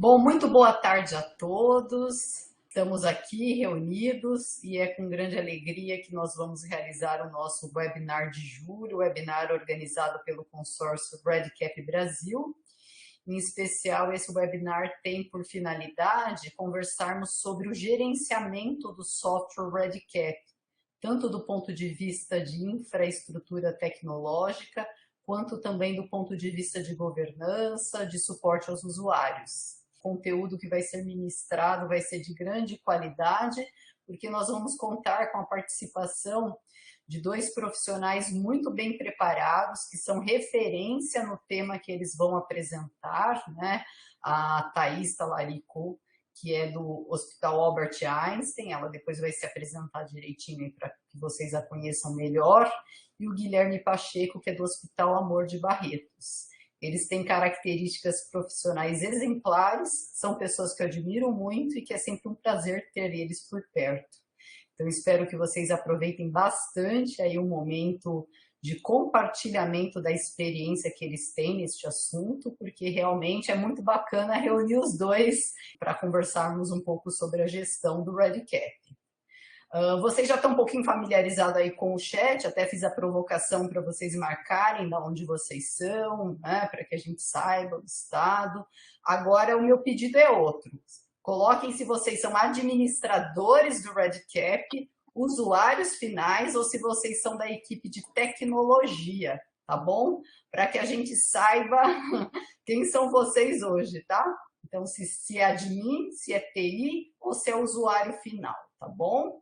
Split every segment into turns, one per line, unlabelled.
Bom, muito boa tarde a todos. Estamos aqui reunidos e é com grande alegria que nós vamos realizar o nosso webinar de julho, webinar organizado pelo consórcio REDCap Brasil. Em especial, esse webinar tem por finalidade conversarmos sobre o gerenciamento do software REDCap, tanto do ponto de vista de infraestrutura tecnológica, quanto também do ponto de vista de governança, de suporte aos usuários. O conteúdo que vai ser ministrado vai ser de grande qualidade, porque nós vamos contar com a participação de dois profissionais muito bem preparados, que são referência no tema que eles vão apresentar, né? A Thaís Talarico, que é do Hospital Albert Einstein, ela depois vai se apresentar direitinho para que vocês a conheçam melhor, e o Guilherme Pacheco, que é do Hospital Amor de Barretos. Eles têm características profissionais exemplares, são pessoas que eu admiro muito e que é sempre um prazer ter eles por perto. Então, espero que vocês aproveitem bastante aí o momento de compartilhamento da experiência que eles têm neste assunto, porque realmente é muito bacana reunir os dois para conversarmos um pouco sobre a gestão do REDCap. Vocês já estão um pouquinho familiarizados aí com o chat, até fiz a provocação para vocês marcarem de onde vocês são, né, para que a gente saiba o estado. Agora, o meu pedido é outro. Coloquem se vocês são administradores do REDCap, usuários finais, ou se vocês são da equipe de tecnologia, tá bom? Para que a gente saiba quem são vocês hoje, tá? Então, se é admin, se é TI ou se é usuário final, tá bom?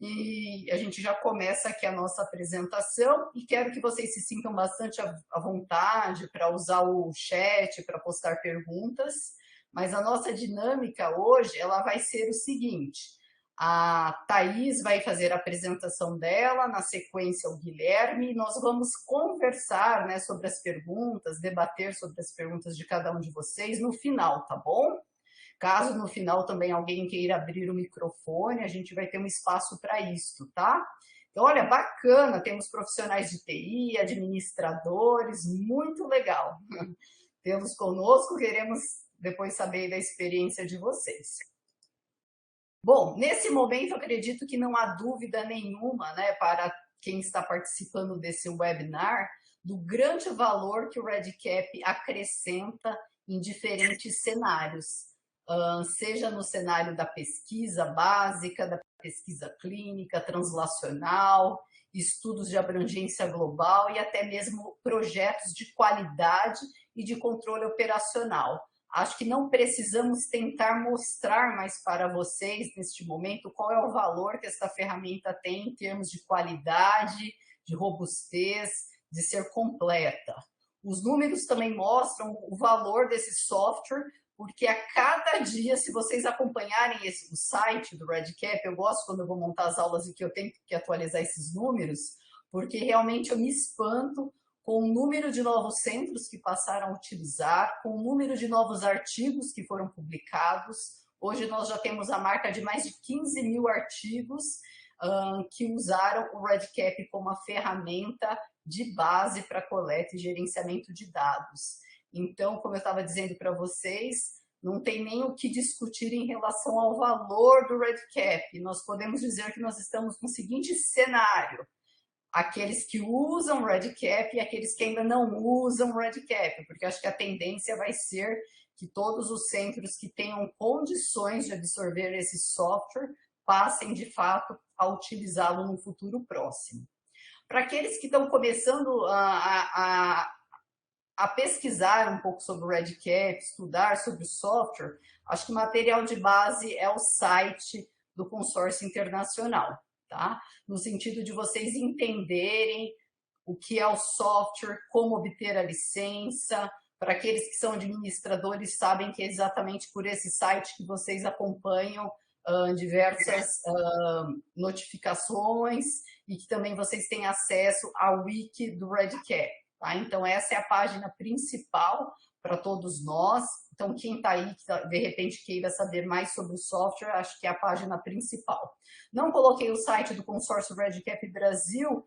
E a gente já começa aqui a nossa apresentação e quero que vocês se sintam bastante à vontade para usar o chat, para postar perguntas, mas a nossa dinâmica hoje ela vai ser o seguinte: a Thaís vai fazer a apresentação dela, na sequência o Guilherme, e nós vamos conversar, né, sobre as perguntas, debater sobre as perguntas de cada um de vocês no final, tá bom? Caso no final também alguém queira abrir o microfone, a gente vai ter um espaço para isso, tá? Então, olha, bacana, temos profissionais de TI, administradores, muito legal. Temos conosco, queremos depois saber da experiência de vocês. Bom, nesse momento, eu acredito que não há dúvida nenhuma, né, para quem está participando desse webinar, do grande valor que o REDCap acrescenta em diferentes cenários. Seja no cenário da pesquisa básica, da pesquisa clínica, translacional, estudos de abrangência global e até mesmo projetos de qualidade e de controle operacional. Acho que não precisamos tentar mostrar mais para vocês, neste momento, qual é o valor que esta ferramenta tem em termos de qualidade, de robustez, de ser completa. Os números também mostram o valor desse software, porque a cada dia, se vocês acompanharem o site do REDCap, eu gosto quando eu vou montar as aulas e que eu tenho que atualizar esses números, porque realmente eu me espanto com o número de novos centros que passaram a utilizar, com o número de novos artigos que foram publicados. Hoje nós já temos a marca de mais de 15 mil artigos que usaram o REDCap como uma ferramenta de base para coleta e gerenciamento de dados. Então, como eu estava dizendo para vocês, não tem nem o que discutir em relação ao valor do REDCap. Nós podemos dizer que nós estamos no seguinte cenário: aqueles que usam REDCap e aqueles que ainda não usam REDCap, porque acho que a tendência vai ser que todos os centros que tenham condições de absorver esse software passem, de fato, a utilizá-lo no futuro próximo. Para aqueles que estão começando a pesquisar um pouco sobre o REDCap, estudar sobre o software, acho que o material de base é o site do consórcio internacional, tá? No sentido de vocês entenderem o que é o software, como obter a licença. Para aqueles que são administradores, sabem que é exatamente por esse site que vocês acompanham diversas notificações e que também vocês têm acesso ao wiki do REDCap. Tá? Então, essa é a página principal para todos nós. Então, quem está aí, que de repente queira saber mais sobre o software, acho que é a página principal. Não coloquei o site do consórcio REDCap Brasil,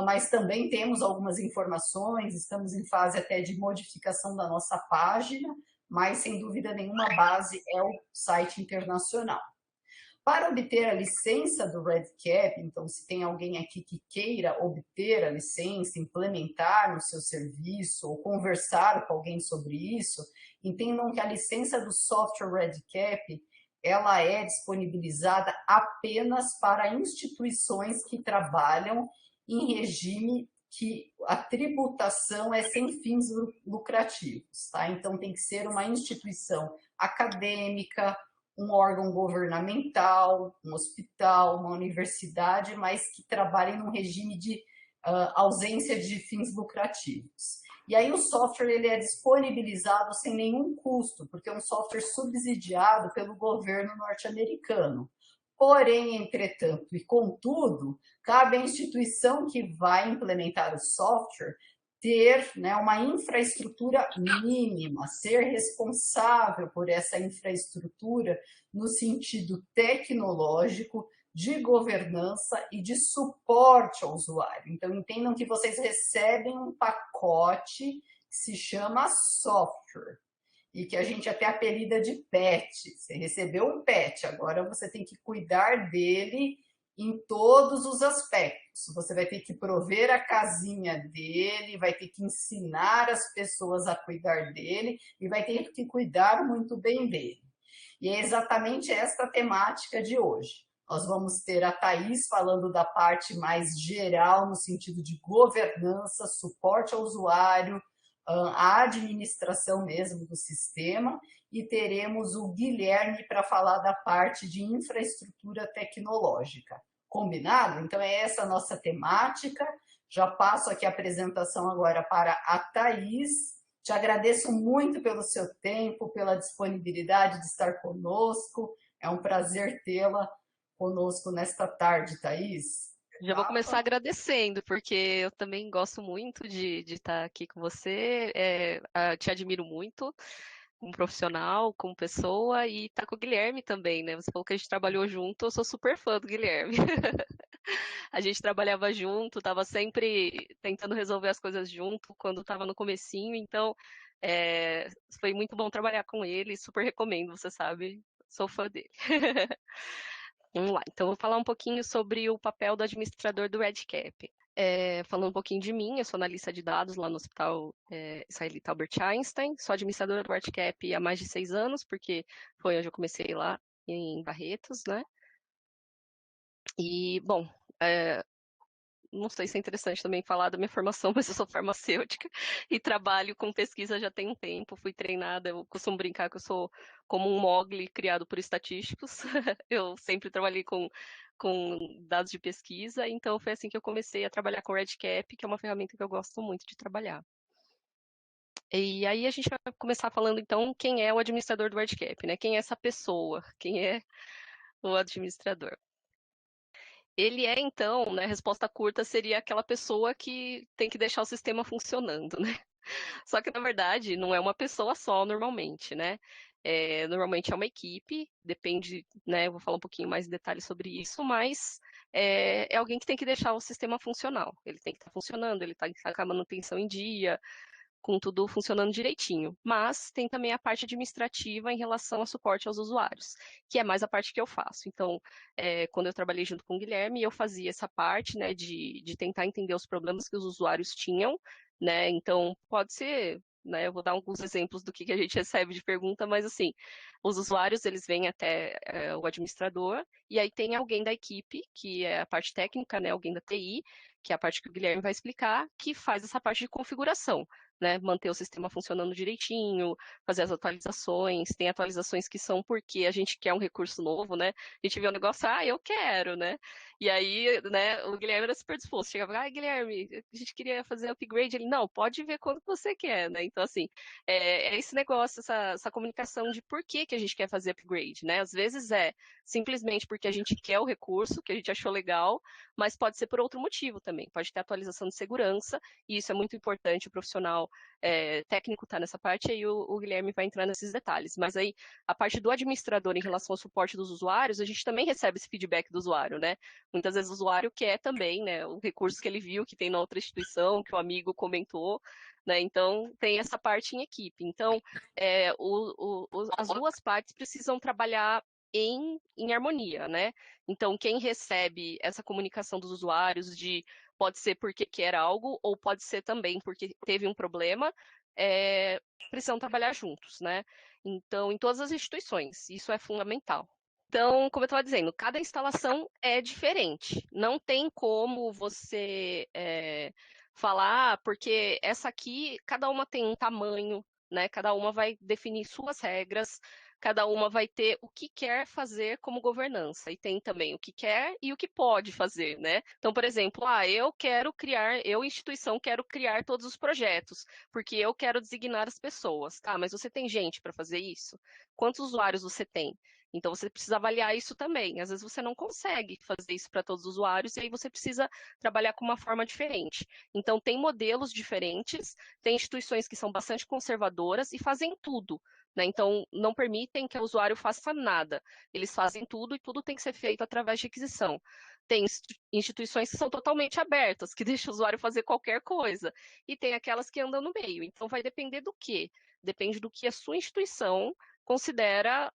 mas também temos algumas informações, estamos em fase até de modificação da nossa página, mas sem dúvida nenhuma a base é o site internacional. Para obter a licença do REDCap, então se tem alguém aqui que queira obter a licença, implementar no seu serviço ou conversar com alguém sobre isso, entendam que a licença do software REDCap ela é disponibilizada apenas para instituições que trabalham em regime que a tributação é sem fins lucrativos, tá? Então tem que ser uma instituição acadêmica, um órgão governamental, um hospital, uma universidade, mas que trabalhem num regime de ausência de fins lucrativos. E aí o software ele é disponibilizado sem nenhum custo, porque é um software subsidiado pelo governo norte-americano. Porém, entretanto e contudo, cabe à instituição que vai implementar o software ter, né, uma infraestrutura mínima, ser responsável por essa infraestrutura no sentido tecnológico, de governança e de suporte ao usuário. Então, entendam que vocês recebem um pacote que se chama software e que a gente até apelida de pet. Você recebeu um pet, agora você tem que cuidar dele em todos os aspectos. Você vai ter que prover a casinha dele, vai ter que ensinar as pessoas a cuidar dele e vai ter que cuidar muito bem dele. E é exatamente esta temática de hoje. Nós vamos ter a Thaís falando da parte mais geral, no sentido de governança, suporte ao usuário, a administração mesmo do sistema, e teremos o Guilherme para falar da parte de infraestrutura tecnológica. Combinado? Então é essa a nossa temática. Já passo aqui a apresentação agora para a Thaís. Te agradeço muito pelo seu tempo, pela disponibilidade de estar conosco. É um prazer tê-la conosco nesta tarde, Thaís.
Já vou começar agradecendo, porque eu também gosto muito de estar aqui com você, te admiro muito como profissional, como pessoa, e tá com o Guilherme também, né? Você falou que a gente trabalhou junto, eu sou super fã do Guilherme. A gente trabalhava junto, estava sempre tentando resolver as coisas junto quando estava no comecinho, então foi muito bom trabalhar com ele, super recomendo, você sabe, sou fã dele. Vamos lá, então vou falar um pouquinho sobre o papel do administrador do REDCap. Falando um pouquinho de mim, eu sou analista de dados lá no Hospital Israelita Albert Einstein, sou administradora do REDCap há mais de 6 anos, porque foi onde eu comecei lá em Barretos, né? E, bom, não sei se é interessante também falar da minha formação, mas eu sou farmacêutica e trabalho com pesquisa já tem um tempo, fui treinada, eu costumo brincar que eu sou como um Mogli criado por estatísticos, eu sempre trabalhei com dados de pesquisa, então foi assim que eu comecei a trabalhar com REDCap, que é uma ferramenta que eu gosto muito de trabalhar. E aí a gente vai começar falando então quem é o administrador do REDCap, né? Quem é essa pessoa? Quem é o administrador? Ele é, então, né, a resposta curta seria aquela pessoa que tem que deixar o sistema funcionando, né? Só que, na verdade, não é uma pessoa só, normalmente, né? Normalmente é uma equipe, depende, né? Eu vou falar um pouquinho mais em detalhes sobre isso, mas é alguém que tem que deixar o sistema funcional. Ele tem que estar funcionando, ele tem que estar com a manutenção em dia, com tudo funcionando direitinho. Mas tem também a parte administrativa em relação ao suporte aos usuários, que é mais a parte que eu faço. Então, quando eu trabalhei junto com o Guilherme, eu fazia essa parte, né, de tentar entender os problemas que os usuários tinham, né? Então, pode ser, né, eu vou dar alguns exemplos do que a gente recebe de pergunta, mas assim, os usuários, eles vêm até o administrador, e aí tem alguém da equipe, que é a parte técnica, né, alguém da TI, que é a parte que o Guilherme vai explicar, que faz essa parte de configuração, né, manter o sistema funcionando direitinho, fazer as atualizações. Tem atualizações que são porque a gente quer um recurso novo, né? A gente vê um negócio, eu quero, né? E aí, né, o Guilherme era super disposto. Chegava, Guilherme, a gente queria fazer upgrade. Ele, não, pode ver quando você quer, né? Então, assim, é esse negócio, essa comunicação de por que a gente quer fazer upgrade, né? Às vezes é simplesmente porque a gente quer o recurso, que a gente achou legal, mas pode ser por outro motivo também. Pode ter atualização de segurança, e isso é muito importante o profissional pessoal técnico está nessa parte, aí o Guilherme vai entrar nesses detalhes. Mas aí, a parte do administrador em relação ao suporte dos usuários, a gente também recebe esse feedback do usuário, né? Muitas vezes o usuário quer também, né, o recurso que ele viu, que tem na outra instituição, que o amigo comentou, né? Então, tem essa parte em equipe. Então, as duas partes precisam trabalhar em harmonia, né? Então, quem recebe essa comunicação dos usuários pode ser porque quer algo, ou pode ser também porque teve um problema, precisam trabalhar juntos, né? Então, em todas as instituições, isso é fundamental. Então, como eu estava dizendo, cada instalação é diferente. Não tem como você falar, porque essa aqui, cada uma tem um tamanho, né? Cada uma vai definir suas regras, cada uma vai ter o que quer fazer como governança, e tem também o que quer e o que pode fazer, né? Então, por exemplo, eu, instituição, quero criar todos os projetos, porque eu quero designar as pessoas. Tá, mas você tem gente para fazer isso? Quantos usuários você tem? Então, você precisa avaliar isso também. Às vezes, você não consegue fazer isso para todos os usuários, e aí você precisa trabalhar com uma forma diferente. Então, tem modelos diferentes, tem instituições que são bastante conservadoras e fazem tudo, né? Então, não permitem que o usuário faça nada. Eles fazem tudo e tudo tem que ser feito através de aquisição. Tem instituições que são totalmente abertas, que deixam o usuário fazer qualquer coisa. E tem aquelas que andam no meio. Então, vai depender do quê? Depende do que a sua instituição considera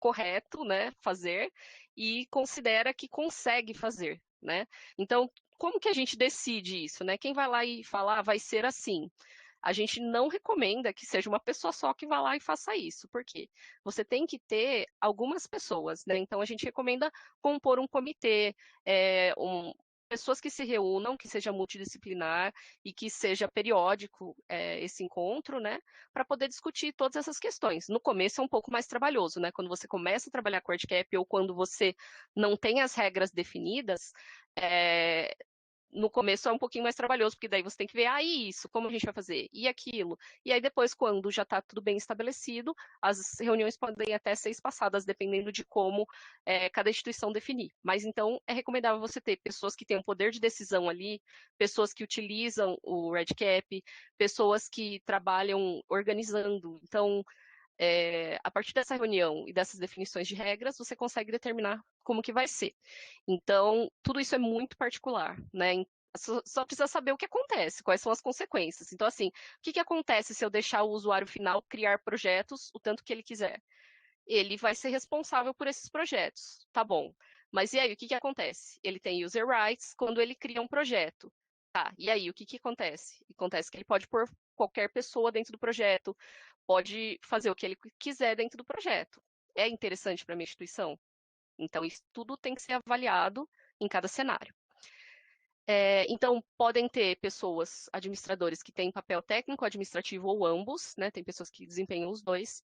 correto, né, fazer, e considera que consegue fazer, né? Então, como que a gente decide isso, né? Quem vai lá e falar, vai ser assim. A gente não recomenda que seja uma pessoa só que vá lá e faça isso, porque você tem que ter algumas pessoas, né? Então, a gente recomenda compor um comitê, pessoas que se reúnam, que seja multidisciplinar e que seja periódico esse encontro, né? Para poder discutir todas essas questões. No começo é um pouco mais trabalhoso, né? Quando você começa a trabalhar com WordCap ou quando você não tem as regras definidas, no começo é um pouquinho mais trabalhoso, porque daí você tem que ver, isso, como a gente vai fazer, e aquilo. E aí depois, quando já está tudo bem estabelecido, as reuniões podem até ser espaçadas, dependendo de como cada instituição definir. Mas então, é recomendável você ter pessoas que tenham poder de decisão ali, pessoas que utilizam o REDCap, pessoas que trabalham organizando. Então, a partir dessa reunião e dessas definições de regras, você consegue determinar como que vai ser. Então, tudo isso é muito particular, né? Só precisa saber o que acontece, quais são as consequências. Então, assim, o que acontece se eu deixar o usuário final criar projetos o tanto que ele quiser? Ele vai ser responsável por esses projetos, tá bom. Mas e aí, o que acontece? Ele tem user rights quando ele cria um projeto. Tá, e aí, o que acontece? Acontece que ele pode pôr qualquer pessoa dentro do projeto, pode fazer o que ele quiser dentro do projeto. É interessante para a minha instituição? Então, isso tudo tem que ser avaliado em cada cenário. Então, podem ter pessoas, administradores, que têm papel técnico, administrativo ou ambos, né? Tem pessoas que desempenham os dois.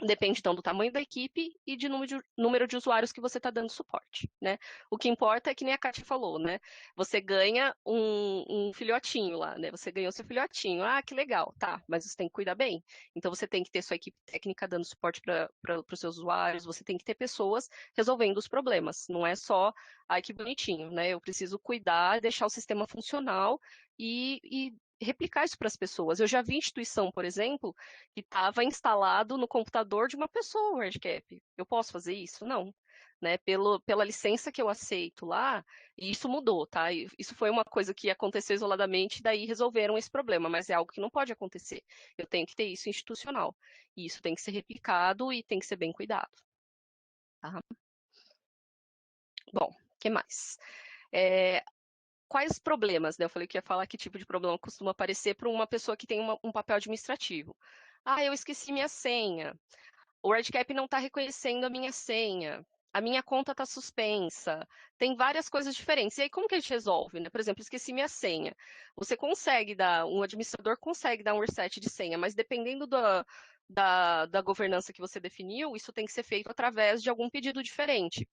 Depende, então, do tamanho da equipe e de número de usuários que você está dando suporte, né? O que importa é que nem a Kátia falou, né? Você ganha um filhotinho lá, né? Você ganhou seu filhotinho. Ah, que legal, tá, mas você tem que cuidar bem. Então, você tem que ter sua equipe técnica dando suporte para os seus usuários, você tem que ter pessoas resolvendo os problemas. Não é só, ai, que bonitinho, né? Eu preciso cuidar, deixar o sistema funcional e replicar isso para as pessoas. Eu já vi instituição, por exemplo, que estava instalado no computador de uma pessoa o WordCap. Eu posso fazer isso? Não. Né, pela licença que eu aceito lá, e isso mudou, tá? Isso foi uma coisa que aconteceu isoladamente, daí resolveram esse problema, mas é algo que não pode acontecer. Eu tenho que ter isso institucional. E isso tem que ser replicado e tem que ser bem cuidado. Tá? Bom, o que mais? Quais problemas, né? Eu falei que ia falar que tipo de problema costuma aparecer para uma pessoa que tem um papel administrativo. Eu esqueci minha senha. O RedCap não está reconhecendo a minha senha. A minha conta está suspensa. Tem várias coisas diferentes. E aí, como que a gente resolve, né? Por exemplo, esqueci minha senha. Um administrador consegue dar um reset de senha, mas dependendo da governança que você definiu, isso tem que ser feito através de algum pedido diferente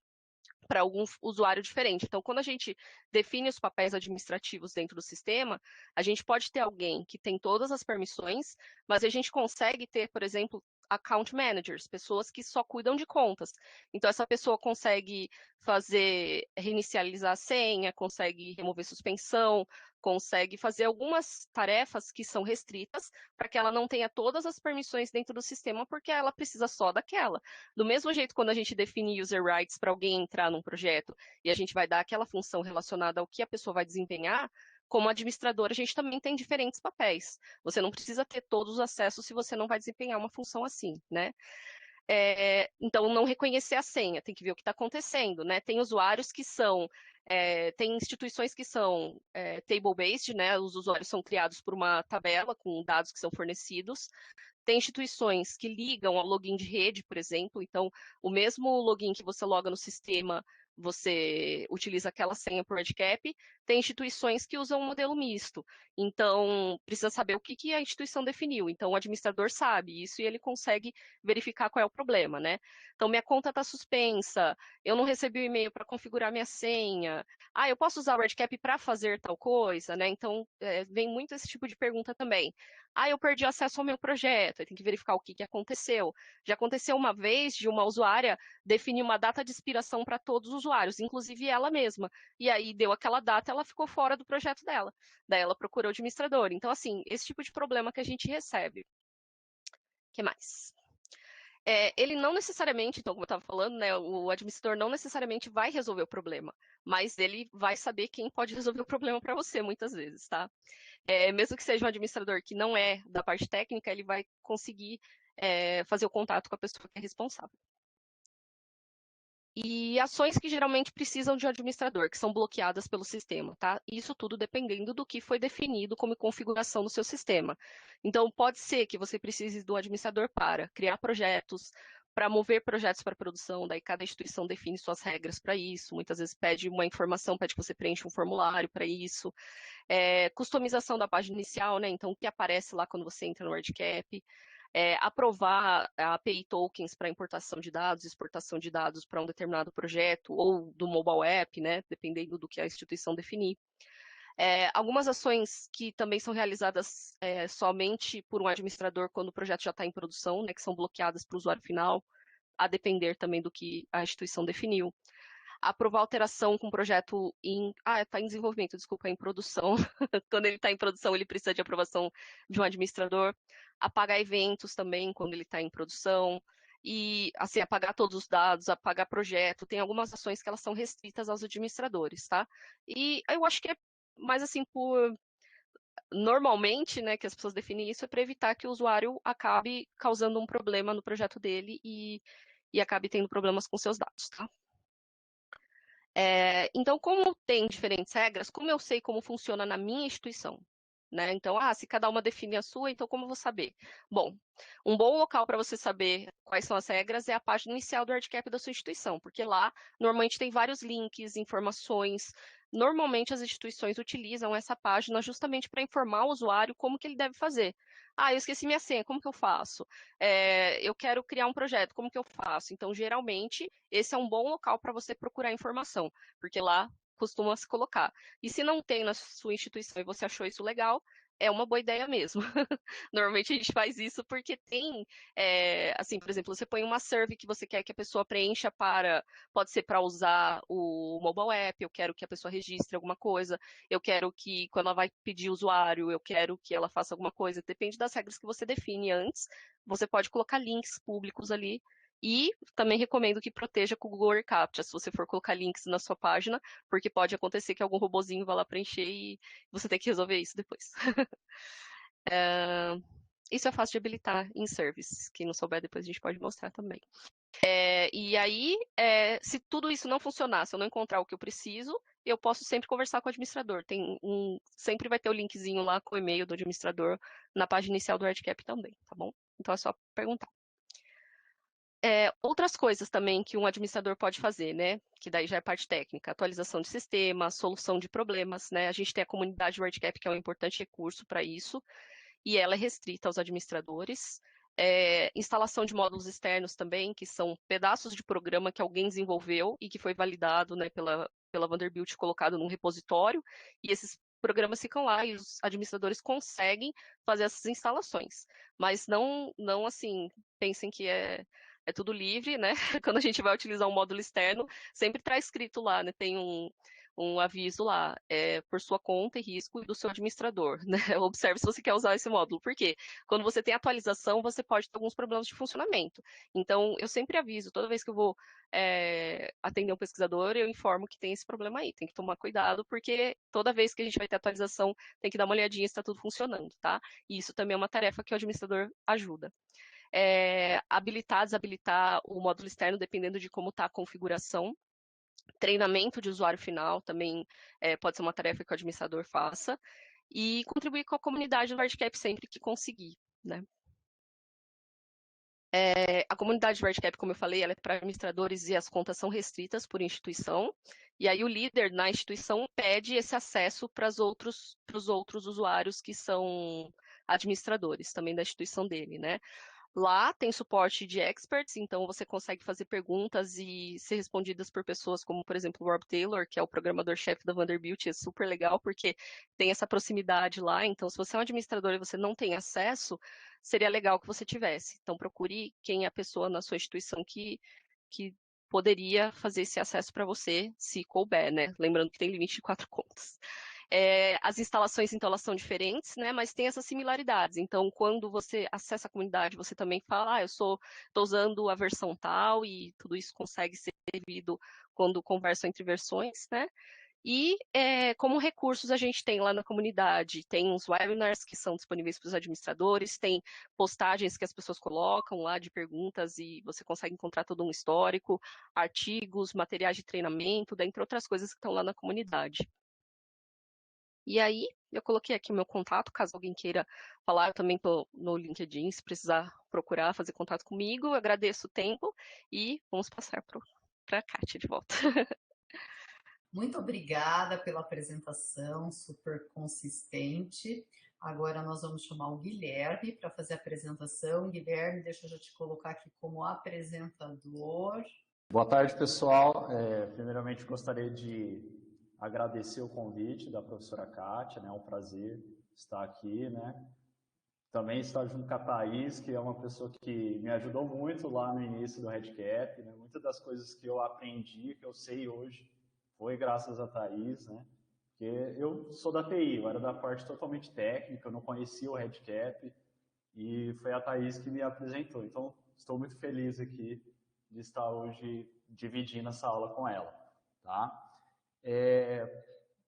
para algum usuário diferente. Então, quando a gente define os papéis administrativos dentro do sistema, a gente pode ter alguém que tem todas as permissões, mas a gente consegue ter, por exemplo, account managers, pessoas que só cuidam de contas. Então, essa pessoa consegue reinicializar a senha, consegue remover suspensão, consegue fazer algumas tarefas que são restritas para que ela não tenha todas as permissões dentro do sistema, porque ela precisa só daquela. Do mesmo jeito, quando a gente define user rights para alguém entrar num projeto e a gente vai dar aquela função relacionada ao que a pessoa vai desempenhar, como administrador, a gente também tem diferentes papéis. Você não precisa ter todos os acessos se você não vai desempenhar uma função assim, né? Então, não reconhecer a senha, tem que ver o que está acontecendo, né? Tem usuários que são, tem instituições que são table-based, né? Os usuários são criados por uma tabela com dados que são fornecidos. Tem instituições que ligam ao login de rede, por exemplo, então o mesmo login que você loga no sistema, você utiliza aquela senha por Redcap. Tem instituições que usam um modelo misto, então precisa saber o que a instituição definiu. Então o administrador sabe isso e ele consegue verificar qual é o problema, né? Então minha conta está suspensa, eu não recebi o e-mail para configurar minha senha. Ah, eu posso usar o Redcap para fazer tal coisa, né? Então vem muito esse tipo de pergunta também. Ah, eu perdi acesso ao meu projeto, tem que verificar o que aconteceu. Já aconteceu uma vez de uma usuária definir uma data de expiração para todos os usuários, inclusive ela mesma. E aí deu aquela data, ela ficou fora do projeto dela. Daí ela procurou o administrador. Então, assim, esse tipo de problema que a gente recebe. O que mais? Ele não necessariamente, então, como eu estava falando, né, o administrador não necessariamente vai resolver o problema, mas ele vai saber quem pode resolver o problema para você, muitas vezes, tá? Mesmo que seja um administrador que não é da parte técnica, ele vai conseguir fazer o contato com a pessoa que é responsável. E ações que geralmente precisam de um administrador, que são bloqueadas pelo sistema, tá? Isso tudo dependendo do que foi definido como configuração no seu sistema. Então, pode ser que você precise do administrador para criar projetos, para mover projetos para produção, daí cada instituição define suas regras para isso, muitas vezes pede uma informação, pede que você preencha um formulário para isso. Customização da página inicial, né? Então, o que aparece lá quando você entra no WordCap. Aprovar a API tokens para importação de dados, exportação de dados para um determinado projeto ou do mobile app, né, dependendo do que a instituição definir. Algumas ações que também são realizadas somente por um administrador quando o projeto já está em produção, né, que são bloqueadas para o usuário final, a depender também do que a instituição definiu. Aprovar alteração com o projeto está em desenvolvimento, desculpa, em produção. Quando ele está em produção, ele precisa de aprovação de um administrador. Apagar eventos também, quando ele está em produção. E, assim, apagar todos os dados, apagar projeto. Tem algumas ações que elas são restritas aos administradores, tá? E eu acho que é mais assim, normalmente, né, que as pessoas definem isso é para evitar que o usuário acabe causando um problema no projeto dele e acabe tendo problemas com seus dados, tá? Então, como tem diferentes regras, como eu sei como funciona na minha instituição? Né? Então, se cada uma define a sua, então como eu vou saber? Bom, um bom local para você saber quais são as regras é a página inicial do WordCap da sua instituição, porque lá normalmente tem vários links, informações. Normalmente as instituições utilizam essa página justamente para informar o usuário como que ele deve fazer. Eu esqueci minha senha, como que eu faço? Eu quero criar um projeto, como que eu faço? Então, geralmente, esse é um bom local para você procurar informação, porque lá costuma se colocar. E se não tem na sua instituição e você achou isso legal, é uma boa ideia mesmo. Normalmente a gente faz isso porque tem, assim, por exemplo, você põe uma survey que você quer que a pessoa preencha pode ser para usar o mobile app, eu quero que a pessoa registre alguma coisa, eu quero que, quando ela vai pedir usuário, eu quero que ela faça alguma coisa, depende das regras que você define antes, você pode colocar links públicos ali, e também recomendo que proteja com o Google Captcha, se você for colocar links na sua página, porque pode acontecer que algum robozinho vá lá preencher e você tem que resolver isso depois. Isso é fácil de habilitar em service. Quem não souber, depois a gente pode mostrar também. E aí, se tudo isso não funcionar, se eu não encontrar o que eu preciso, eu posso sempre conversar com o administrador. Sempre vai ter o linkzinho lá com o e-mail do administrador na página inicial do WordCap também, tá bom? Então é só perguntar. Outras coisas também que um administrador pode fazer, né? Que daí já é parte técnica, atualização de sistema, solução de problemas, né? A gente tem a comunidade WordCap, que é um importante recurso para isso, e ela é restrita aos administradores. Instalação de módulos externos também, que são pedaços de programa que alguém desenvolveu e que foi validado, né, pela Vanderbilt colocado num repositório, e esses programas ficam lá e os administradores conseguem fazer essas instalações. Mas não assim, pensem que é tudo livre, né? Quando a gente vai utilizar um módulo externo, sempre está escrito lá, né? Tem um aviso lá, por sua conta e risco do seu administrador, né? Observe se você quer usar esse módulo. Por quê? Quando você tem atualização, você pode ter alguns problemas de funcionamento. Então, eu sempre aviso, toda vez que eu vou atender um pesquisador, eu informo que tem esse problema aí. Tem que tomar cuidado, porque toda vez que a gente vai ter atualização, tem que dar uma olhadinha se está tudo funcionando, tá? E isso também é uma tarefa que o administrador ajuda. Habilitar, desabilitar o módulo externo, dependendo de como está a configuração. Treinamento de usuário final também pode ser uma tarefa que o administrador faça. E contribuir com a comunidade do VerdCap sempre que conseguir, né? A comunidade VerdCap, como eu falei, ela é para administradores e as contas são restritas por instituição. E aí o líder na instituição pede esse acesso para os outros usuários que são administradores também da instituição dele, né? Lá tem suporte de experts, então você consegue fazer perguntas e ser respondidas por pessoas como, por exemplo, o Rob Taylor, que é o programador-chefe da Vanderbilt, é super legal porque tem essa proximidade lá. Então, se você é um administrador e você não tem acesso, seria legal que você tivesse. Então, procure quem é a pessoa na sua instituição que poderia fazer esse acesso para você, se couber, né? Lembrando que tem limite de 4 contas. As instalações, então, elas são diferentes, né? Mas tem essas similaridades. Então, quando você acessa a comunidade, você também fala, eu estou usando a versão tal, e tudo isso consegue ser servido quando conversam entre versões, né? E como recursos a gente tem lá na comunidade, tem uns webinars que são disponíveis para os administradores, tem postagens que as pessoas colocam lá de perguntas e você consegue encontrar todo um histórico, artigos, materiais de treinamento, dentre outras coisas que estão lá na comunidade. E aí, eu coloquei aqui o meu contato, caso alguém queira falar, eu também estou no LinkedIn, se precisar procurar, fazer contato comigo. Eu agradeço o tempo e vamos passar para a Kátia de volta.
Muito obrigada pela apresentação, super consistente. Agora nós vamos chamar o Guilherme para fazer a apresentação. Guilherme, deixa eu já te colocar aqui como apresentador.
Boa tarde, pessoal. Primeiramente, gostaria de agradecer o convite da professora Kátia, né? É um prazer estar aqui, né? Também estar junto com a Thaís, que é uma pessoa que me ajudou muito lá no início do RedCap, né? Muitas das coisas que eu aprendi, que eu sei hoje, foi graças a Thaís, né? Porque eu sou da TI, eu era da parte totalmente técnica, eu não conhecia o RedCap, e foi a Thaís que me apresentou. Então, estou muito feliz aqui de estar hoje dividindo essa aula com ela, tá?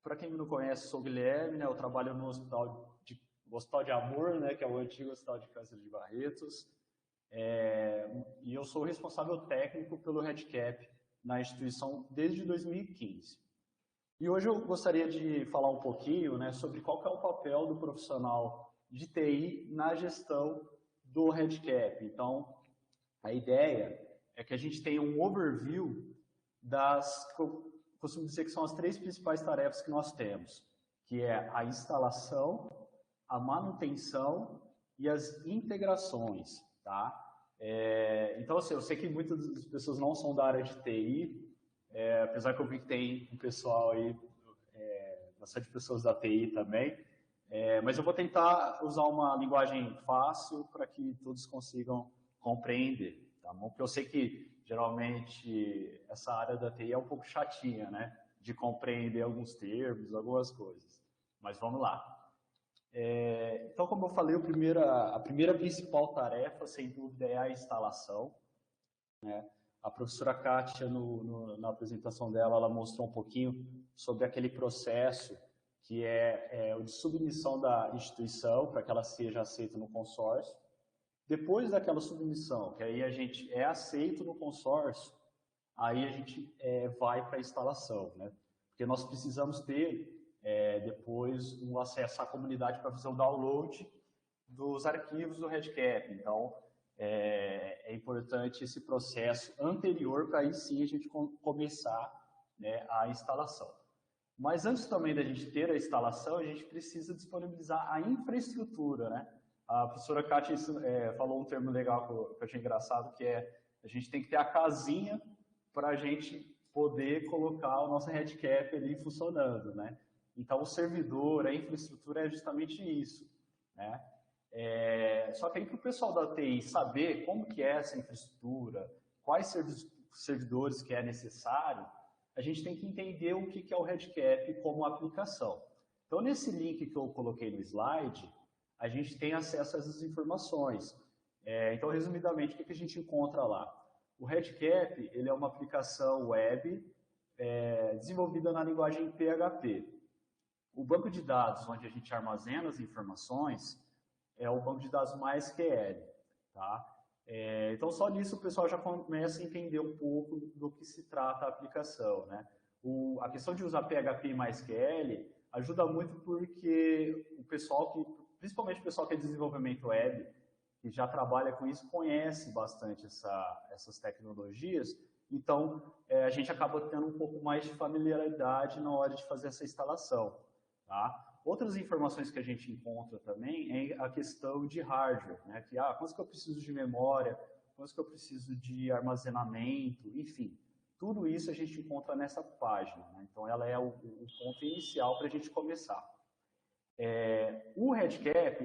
Para quem não conhece, sou o Guilherme, né? Eu trabalho no Hospital de Amor, né? Que é o antigo Hospital de Câncer de Barretos, e eu sou responsável técnico pelo RedCap na instituição desde 2015. E hoje eu gostaria de falar um pouquinho, né, sobre qual que é o papel do profissional de TI na gestão do RedCap. Então, a ideia é que a gente tenha um overview costumo dizer que são as 3 principais tarefas que nós temos, que é a instalação, a manutenção e as integrações, tá? Então, assim, eu sei que muitas das pessoas não são da área de TI, apesar que eu vi que tem um pessoal aí, bastante pessoas da TI também, mas eu vou tentar usar uma linguagem fácil para que todos consigam compreender, tá bom? Porque eu sei que, geralmente, essa área da TI é um pouco chatinha, né? De compreender alguns termos, algumas coisas. Mas vamos lá. Então, como eu falei, a primeira principal tarefa, sem dúvida, é a instalação, né? A professora Kátia, na apresentação dela, ela mostrou um pouquinho sobre aquele processo que é o de submissão da instituição para que ela seja aceita no consórcio. Depois daquela submissão, que aí a gente é aceito no consórcio, aí a gente vai para a instalação, né? Porque nós precisamos ter depois um acesso à comunidade para fazer o download dos arquivos do RedCap. Então, é importante esse processo anterior para aí sim a gente começar, né, a instalação. Mas antes também da gente ter a instalação, a gente precisa disponibilizar a infraestrutura, né? A professora Kátia falou um termo legal que eu achei engraçado, que a gente tem que ter a casinha para a gente poder colocar o nosso RedCap ali funcionando, né? Então, o servidor, a infraestrutura é justamente isso, né? Só que aí para o pessoal da TI saber como que é essa infraestrutura, quais servidores que é necessário, a gente tem que entender o que é o RedCap como aplicação. Então, nesse link que eu coloquei no slide, a gente tem acesso a essas informações. Então, resumidamente, o que a gente encontra lá? O RedCap, ele é uma aplicação web desenvolvida na linguagem PHP. O banco de dados onde a gente armazena as informações é o banco de dados MySQL, tá? Então, só nisso o pessoal já começa a entender um pouco do que se trata a aplicação, né? A questão de usar PHP e MySQL ajuda muito porque o pessoal principalmente o pessoal que é desenvolvimento web, que já trabalha com isso, conhece bastante essas tecnologias, então a gente acaba tendo um pouco mais de familiaridade na hora de fazer essa instalação, tá? Outras informações que a gente encontra também é a questão de hardware, né? Quanto que eu preciso de memória, quanto que eu preciso de armazenamento, enfim. Tudo isso a gente encontra nessa página, né? Então, ela é o ponto inicial para a gente começar. O RedCap,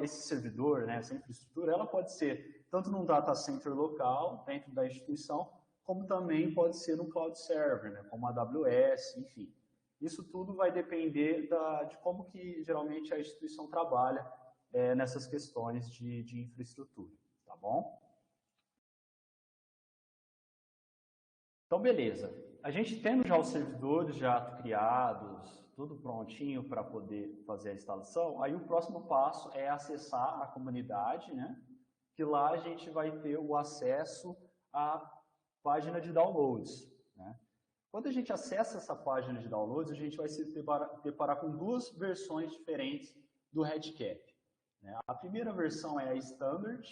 esse servidor, né, essa infraestrutura, ela pode ser tanto num data center local, dentro da instituição, como também pode ser no cloud server, né, como a AWS, enfim. Isso tudo vai depender de como que geralmente a instituição trabalha nessas questões de infraestrutura, tá bom? Então, beleza. A gente tendo já os servidores já criados, tudo prontinho para poder fazer a instalação, aí o próximo passo é acessar a comunidade, né? Que lá a gente vai ter o acesso à página de downloads, né? Quando a gente acessa essa página de downloads, a gente vai se deparar com duas versões diferentes do RedCap, né? A primeira versão é a Standard,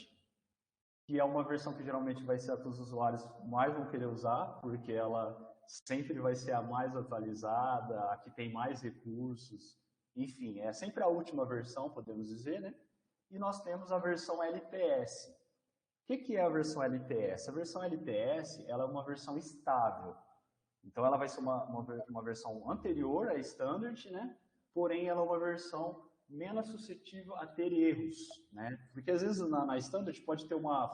que é uma versão que geralmente vai ser a que os usuários mais vão querer usar, porque ela sempre vai ser a mais atualizada, a que tem mais recursos, enfim, é sempre a última versão, podemos dizer, né? E nós temos a versão LTS. O que é a versão LTS? A versão LTS ela é uma versão estável. Então, ela vai ser uma versão anterior à Standard, né? Porém, ela é uma versão menos suscetível a ter erros, né? Porque, às vezes, na Standard pode ter uma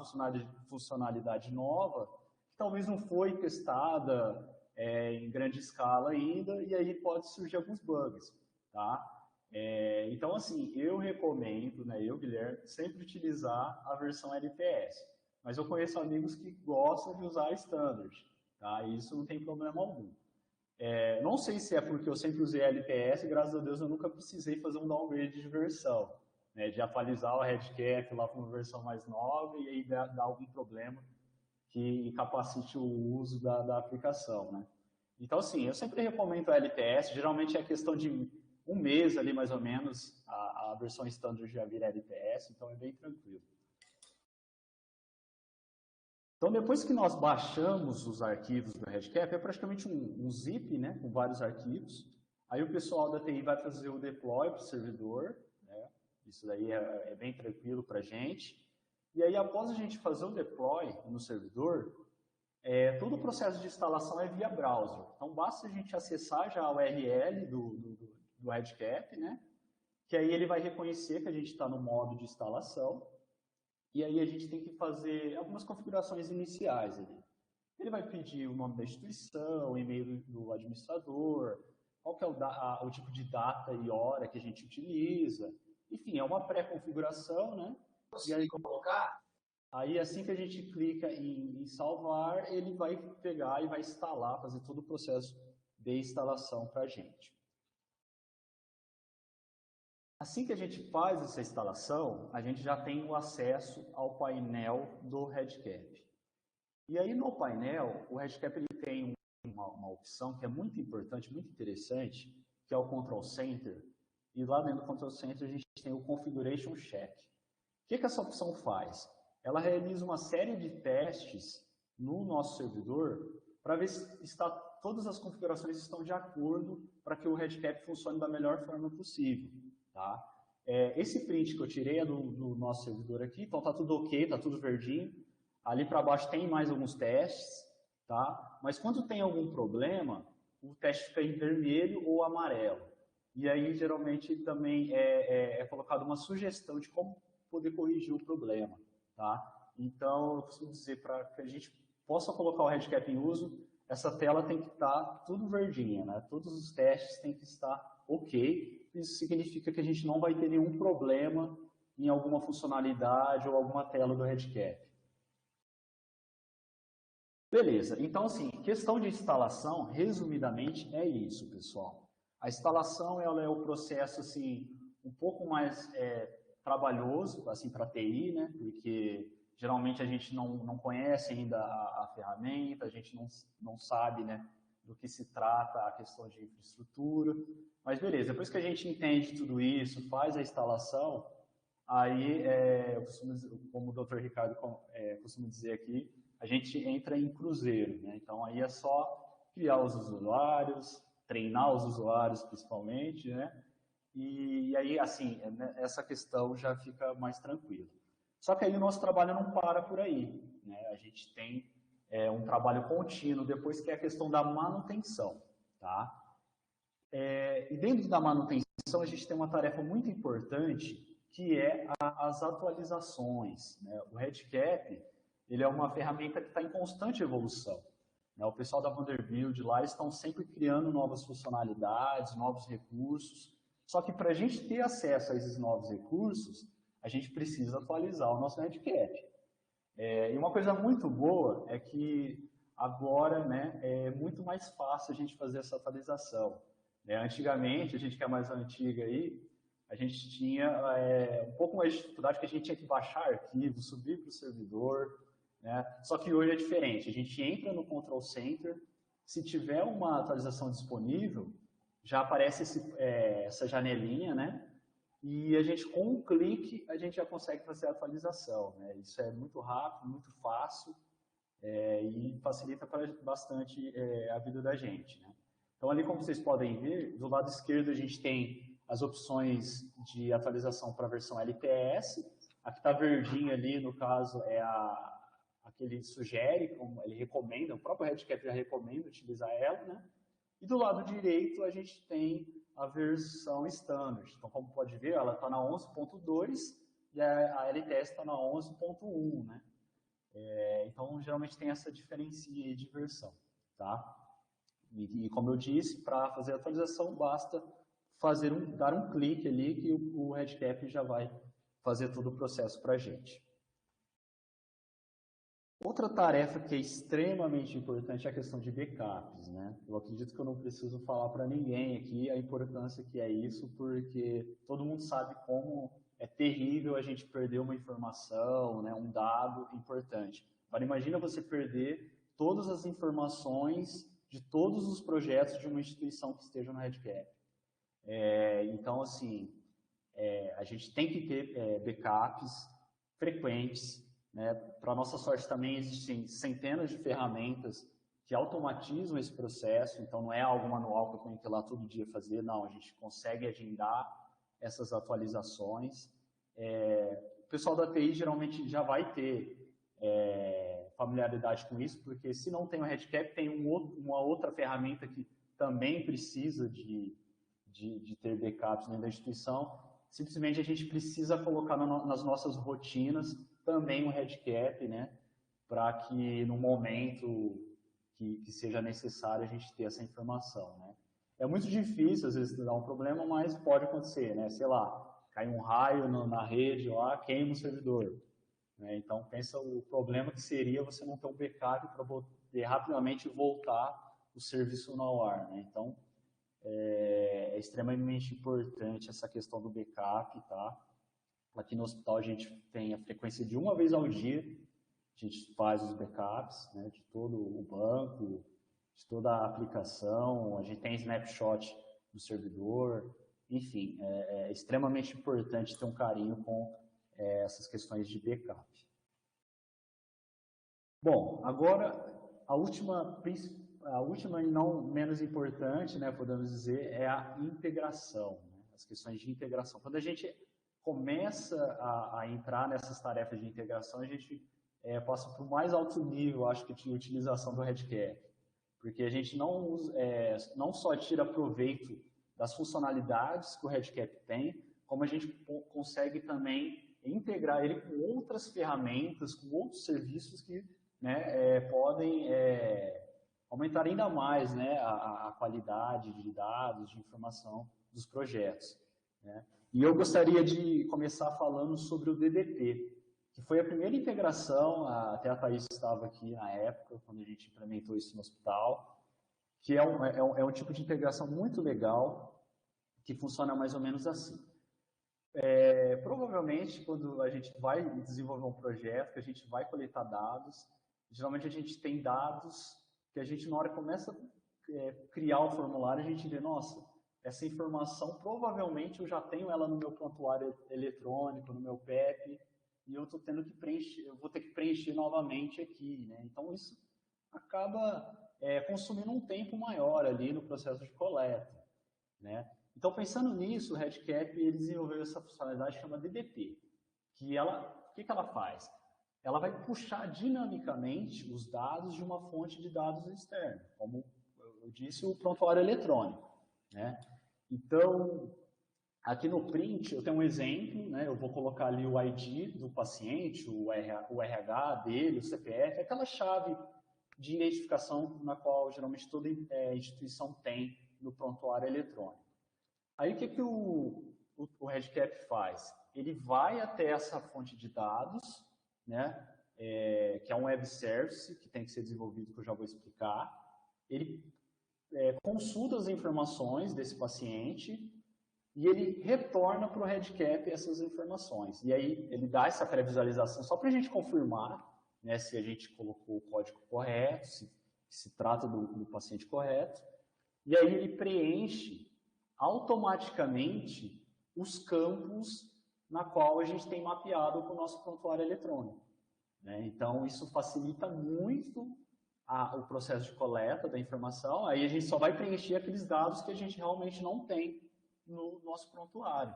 funcionalidade nova que talvez não foi testada em grande escala ainda, e aí pode surgir alguns bugs, tá? Então, assim, eu recomendo, né, Guilherme, sempre utilizar a versão LTS. Mas eu conheço amigos que gostam de usar a Standard, tá? E isso não tem problema algum. Não sei se é porque eu sempre usei LTS, graças a Deus eu nunca precisei fazer um downgrade de versão, né, de atualizar o RedCap lá para uma versão mais nova e aí dar algum problema que incapacite o uso da aplicação, né? Então, assim, eu sempre recomendo a LTS, geralmente é questão de um mês ali mais ou menos, a versão standard já vira LTS, então é bem tranquilo. Então, depois que nós baixamos os arquivos do RedCap, é praticamente um zip, né, com vários arquivos. Aí o pessoal da TI vai fazer o deploy para o servidor, né? Isso daí é bem tranquilo para a gente. E aí, após a gente fazer o deploy no servidor, todo o processo de instalação é via browser. Então, basta a gente acessar já a URL do RedCap, né? Que aí ele vai reconhecer que a gente está no modo de instalação. E aí a gente tem que fazer algumas configurações iniciais ali. Ele vai pedir o nome da instituição, o e-mail do administrador, qual que é o tipo de data e hora que a gente utiliza. Enfim, é uma pré-configuração, né? E aí colocar. Aí assim que a gente clica em salvar, ele vai pegar e vai instalar, fazer todo o processo de instalação para a gente. Assim que a gente faz essa instalação, a gente já tem o acesso ao painel do RedCap. E aí no painel, o RedCap ele tem uma opção que é muito importante, muito interessante, que é o Control Center. E lá dentro do Control Center a gente tem o Configuration Check. O que essa opção faz? Ela realiza uma série de testes no nosso servidor para ver se todas as configurações estão de acordo para que o RedCap funcione da melhor forma possível. Tá? Esse print que eu tirei é do nosso servidor aqui, então está tudo ok, está tudo verdinho. Ali para baixo tem mais alguns testes, tá? Mas quando tem algum problema, o teste fica em vermelho ou amarelo. e aí geralmente também é colocada uma sugestão de como poder corrigir o problema, tá? Então, eu costumo dizer, para que a gente possa colocar o REDCap em uso, essa tela tem que estar tudo verdinha, né? Todos os testes têm que estar ok. Isso significa que a gente não vai ter nenhum problema em alguma funcionalidade ou alguma tela do REDCap. Beleza, então assim, questão de instalação, resumidamente, é isso, pessoal. A instalação ela é o processo assim, um pouco mais trabalhoso assim, para a TI, né? Porque geralmente a gente não conhece ainda a ferramenta, a gente não sabe, né, do que se trata a questão de infraestrutura. Mas beleza, depois que a gente entende tudo isso, faz a instalação, aí, como o Dr. Ricardo costuma dizer aqui, a gente entra em cruzeiro, né? Então aí é só criar os usuários, treinar os usuários principalmente, né? E aí, assim, essa questão já fica mais tranquila. Só que aí o nosso trabalho não para por aí, né? A gente tem um trabalho contínuo depois, que é a questão da manutenção, tá? E dentro da manutenção a gente tem uma tarefa muito importante, que é as atualizações, né? O REDCap, ele é uma ferramenta que está em constante evolução, né? O pessoal da Vanderbilt lá estão sempre criando novas funcionalidades, novos recursos, só que para a gente ter acesso a esses novos recursos, a gente precisa atualizar o nosso REDCap. E uma coisa muito boa é que agora, né, é muito mais fácil a gente fazer essa atualização. Antigamente, a gente que é mais antiga aí, a gente tinha um pouco mais de dificuldade, porque a gente tinha que baixar arquivos, subir para o servidor, né? Só que hoje é diferente, a gente entra no Control Center, se tiver uma atualização disponível, já aparece essa janelinha, né? E a gente, com um clique, a gente já consegue fazer a atualização, né? Isso é muito rápido, muito fácil, e facilita bastante a vida da gente, né? Então, ali, como vocês podem ver, do lado esquerdo a gente tem as opções de atualização para a versão LTS. A que está verdinha ali, no caso, é a que ele sugere, como ele recomenda, o próprio REDCap já recomenda utilizar ela, né? E do lado direito a gente tem a versão standard. Então, como pode ver, ela está na 11.2 e a LTS está na 11.1, né? Então, geralmente tem essa diferença de versão, tá? E como eu disse, para fazer a atualização, basta dar um clique ali que o REDCap já vai fazer todo o processo para a gente. Outra tarefa que é extremamente importante é a questão de backups, né? Eu acredito que eu não preciso falar para ninguém aqui a importância que é isso, porque todo mundo sabe como é terrível a gente perder uma informação, né, um dado importante. Agora, imagina você perder todas as informações de todos os projetos de uma instituição que esteja no REDCap. Então, assim, a gente tem que ter backups frequentes, né? Para nossa sorte também existem centenas de ferramentas que automatizam esse processo, então não é algo manual que eu tenho que ir lá todo dia fazer, não, a gente consegue agendar essas atualizações. O pessoal da TI geralmente já vai ter familiaridade com isso, porque se não tem o REDCap, tem uma outra ferramenta que também precisa de ter backups dentro da instituição. Simplesmente a gente precisa colocar nas nossas rotinas também um REDCap, né, para que no momento que seja necessário a gente ter essa informação, né. É muito difícil, às vezes, dar um problema, mas pode acontecer, né, sei lá, cai um raio na rede lá, queima o servidor, né, então pensa o problema que seria você não ter um backup para poder rapidamente voltar o serviço no ar, né, então é extremamente importante essa questão do backup, tá? Aqui no hospital a gente tem a frequência de uma vez ao dia, a gente faz os backups, né, de todo o banco, de toda a aplicação, a gente tem snapshot do servidor, enfim, é extremamente importante ter um carinho com essas questões de backup. Bom, agora a última e não menos importante, né, podemos dizer, é a integração, né, as questões de integração. Quando a gente começa a entrar nessas tarefas de integração, a gente passa para o mais alto nível, acho que, de utilização do REDCap, porque a gente não só tira proveito das funcionalidades que o RedCap tem, como a gente consegue também integrar ele com outras ferramentas, com outros serviços que, né, podem aumentar ainda mais, né, a qualidade de dados, de informação dos projetos, né? E eu gostaria de começar falando sobre o DDP, que foi a primeira integração, até a Thaís estava aqui na época, quando a gente implementou isso no hospital, que é um tipo de integração muito legal, que funciona mais ou menos assim. Provavelmente, quando a gente vai desenvolver um projeto, que a gente vai coletar dados, geralmente a gente tem dados que a gente, na hora que começa a criar o formulário, a gente vê, nossa, essa informação, provavelmente eu já tenho ela no meu prontuário eletrônico, no meu PEP, e eu estou tendo que preencher, eu vou ter que preencher novamente aqui, né? Então, isso acaba consumindo um tempo maior ali no processo de coleta, né? Então, pensando nisso, o RedCap ele desenvolveu essa funcionalidade que chama DDP, que o que ela faz? Ela vai puxar dinamicamente os dados de uma fonte de dados externa, como eu disse, o prontuário eletrônico, né? Então, aqui no print eu tenho um exemplo, né? Eu vou colocar ali o ID do paciente, o RH dele, o CPF, aquela chave de identificação na qual geralmente toda instituição tem no prontuário eletrônico. Aí o que o RedCap faz? Ele vai até essa fonte de dados, né? Que é um web service que tem que ser desenvolvido, que eu já vou explicar. Ele consulta as informações desse paciente e ele retorna para o RedCap essas informações. E aí ele dá essa pré-visualização só para a gente confirmar, né, se a gente colocou o código correto, se trata do paciente correto. E aí ele preenche automaticamente os campos na qual a gente tem mapeado com o nosso prontuário eletrônico, né? Então, isso facilita muito o processo de coleta da informação. Aí a gente só vai preencher aqueles dados que a gente realmente não tem no nosso prontuário,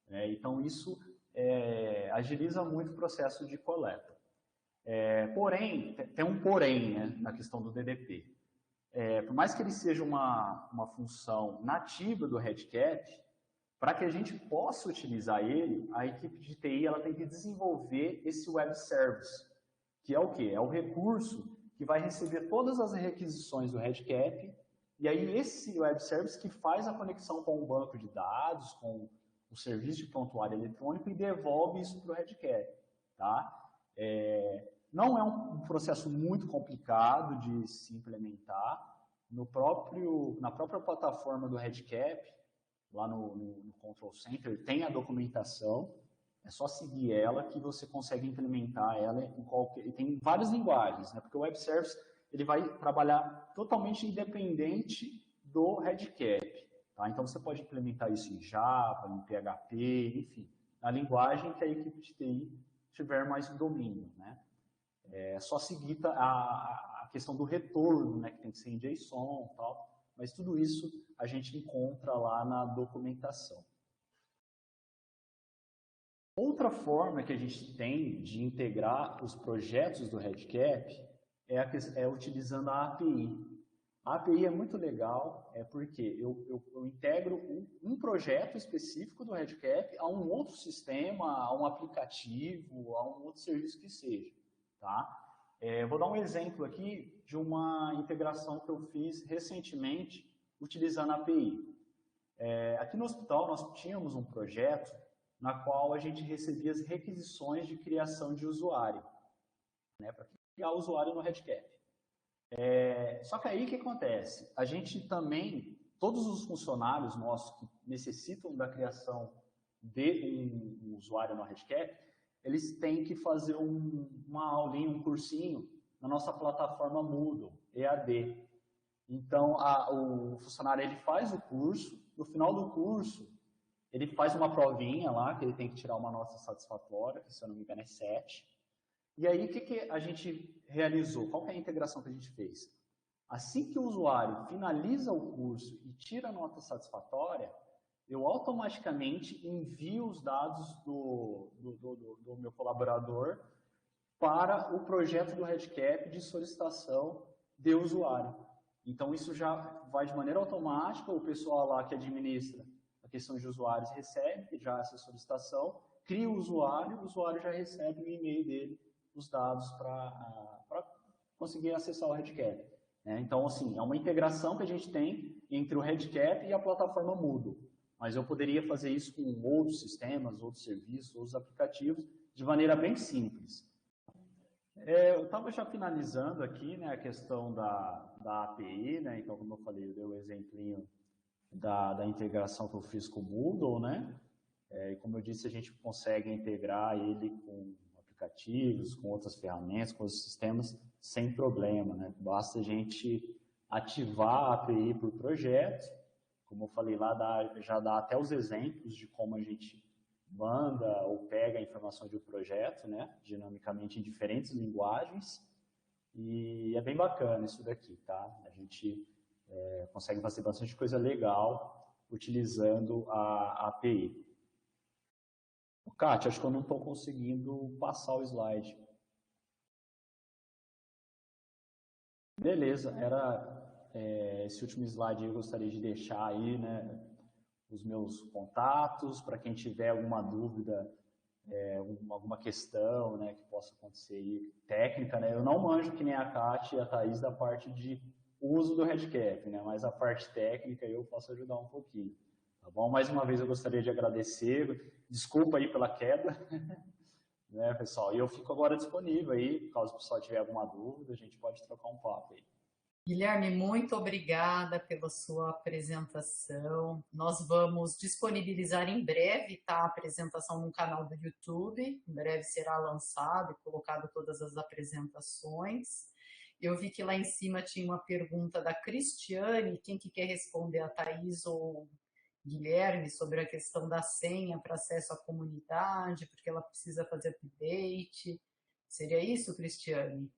né? Então, isso agiliza muito o processo de coleta. Porém, tem um porém, né, na questão do DDP. Por mais que ele seja uma função nativa do RedCap, para que a gente possa utilizar ele, a equipe de TI ela tem que desenvolver esse web service, que é o quê? É o recurso que vai receber todas as requisições do RedCap, e aí esse web service que faz a conexão com o banco de dados, com o serviço de prontuário eletrônico e devolve isso para o RedCap, tá? Não é um processo muito complicado de se implementar. Na própria plataforma do RedCap, lá no Control Center, tem a documentação, é só seguir ela que você consegue implementar ela em qualquer... Tem várias linguagens, né? Porque o Web Service ele vai trabalhar totalmente independente do RedCap, tá? Então você pode implementar isso em Java, em PHP, enfim, na linguagem que a equipe de TI tiver mais domínio, né? É só seguir a questão do retorno, né, que tem que ser em JSON e tal, mas tudo isso a gente encontra lá na documentação. Outra forma que a gente tem de integrar os projetos do RedCap é utilizando a API. A API é muito legal, porque eu integro um projeto específico do RedCap a um outro sistema, a um aplicativo, a um outro serviço que seja. Tá? Vou dar um exemplo aqui de uma integração que eu fiz recentemente utilizando a API. Aqui no hospital nós tínhamos um projeto na qual a gente recebia as requisições de criação de usuário, né, para criar o usuário no RedCap. Só que aí o que acontece? A gente também, todos os funcionários nossos que necessitam da criação de um usuário no RedCap, eles têm que fazer uma aulinha, um cursinho na nossa plataforma Moodle, EAD. Então, o funcionário ele faz o curso, no final do curso, ele faz uma provinha lá, que ele tem que tirar uma nota satisfatória, que se eu não me engano é 7. E aí, o que a gente realizou? Qual que é a integração que a gente fez? Assim que o usuário finaliza o curso e tira a nota satisfatória, eu automaticamente envio os dados do meu colaborador para o projeto do RedCap de solicitação de usuário. Então, isso já vai de maneira automática, o pessoal lá que administra a questão de usuários recebe já essa solicitação, cria o usuário já recebe no e-mail dele os dados para conseguir acessar o RedCap. Né? Então, assim, é uma integração que a gente tem entre o RedCap e a plataforma Moodle. Mas eu poderia fazer isso com outros sistemas, outros serviços, outros aplicativos, de maneira bem simples. Eu estava já finalizando aqui, né, a questão da API, né, então, como eu falei, eu dei o exemplinho da integração que eu fiz com o Moodle, né, e como eu disse, a gente consegue integrar ele com aplicativos, com outras ferramentas, com outros sistemas, sem problema, né, basta a gente ativar a API por projeto, como eu falei lá, já dá até os exemplos de como a gente manda ou pega a informação de um projeto, né, dinamicamente em diferentes linguagens, e é bem bacana isso daqui, tá? A gente consegue fazer bastante coisa legal utilizando a API. Kátia, acho que eu não estou conseguindo passar o slide. Beleza, esse último slide eu gostaria de deixar aí, né, os meus contatos, para quem tiver alguma dúvida, alguma questão, né, que possa acontecer aí, técnica, né, eu não manjo que nem a Kátia e a Thaís da parte de uso do RedCap, né, mas a parte técnica eu posso ajudar um pouquinho, tá bom? Mais uma vez eu gostaria de agradecer, desculpa aí pela queda, né, pessoal, e eu fico agora disponível aí, caso o pessoal tiver alguma dúvida, a gente pode trocar um papo aí.
Guilherme, muito obrigada pela sua apresentação. Nós vamos disponibilizar em breve, tá, a apresentação no canal do YouTube. Em breve será lançado e colocado todas as apresentações. Eu vi que lá em cima tinha uma pergunta da Cristiane. Quem que quer responder, a Thaís ou Guilherme, sobre a questão da senha para acesso à comunidade, porque ela precisa fazer update. Seria isso, Cristiane?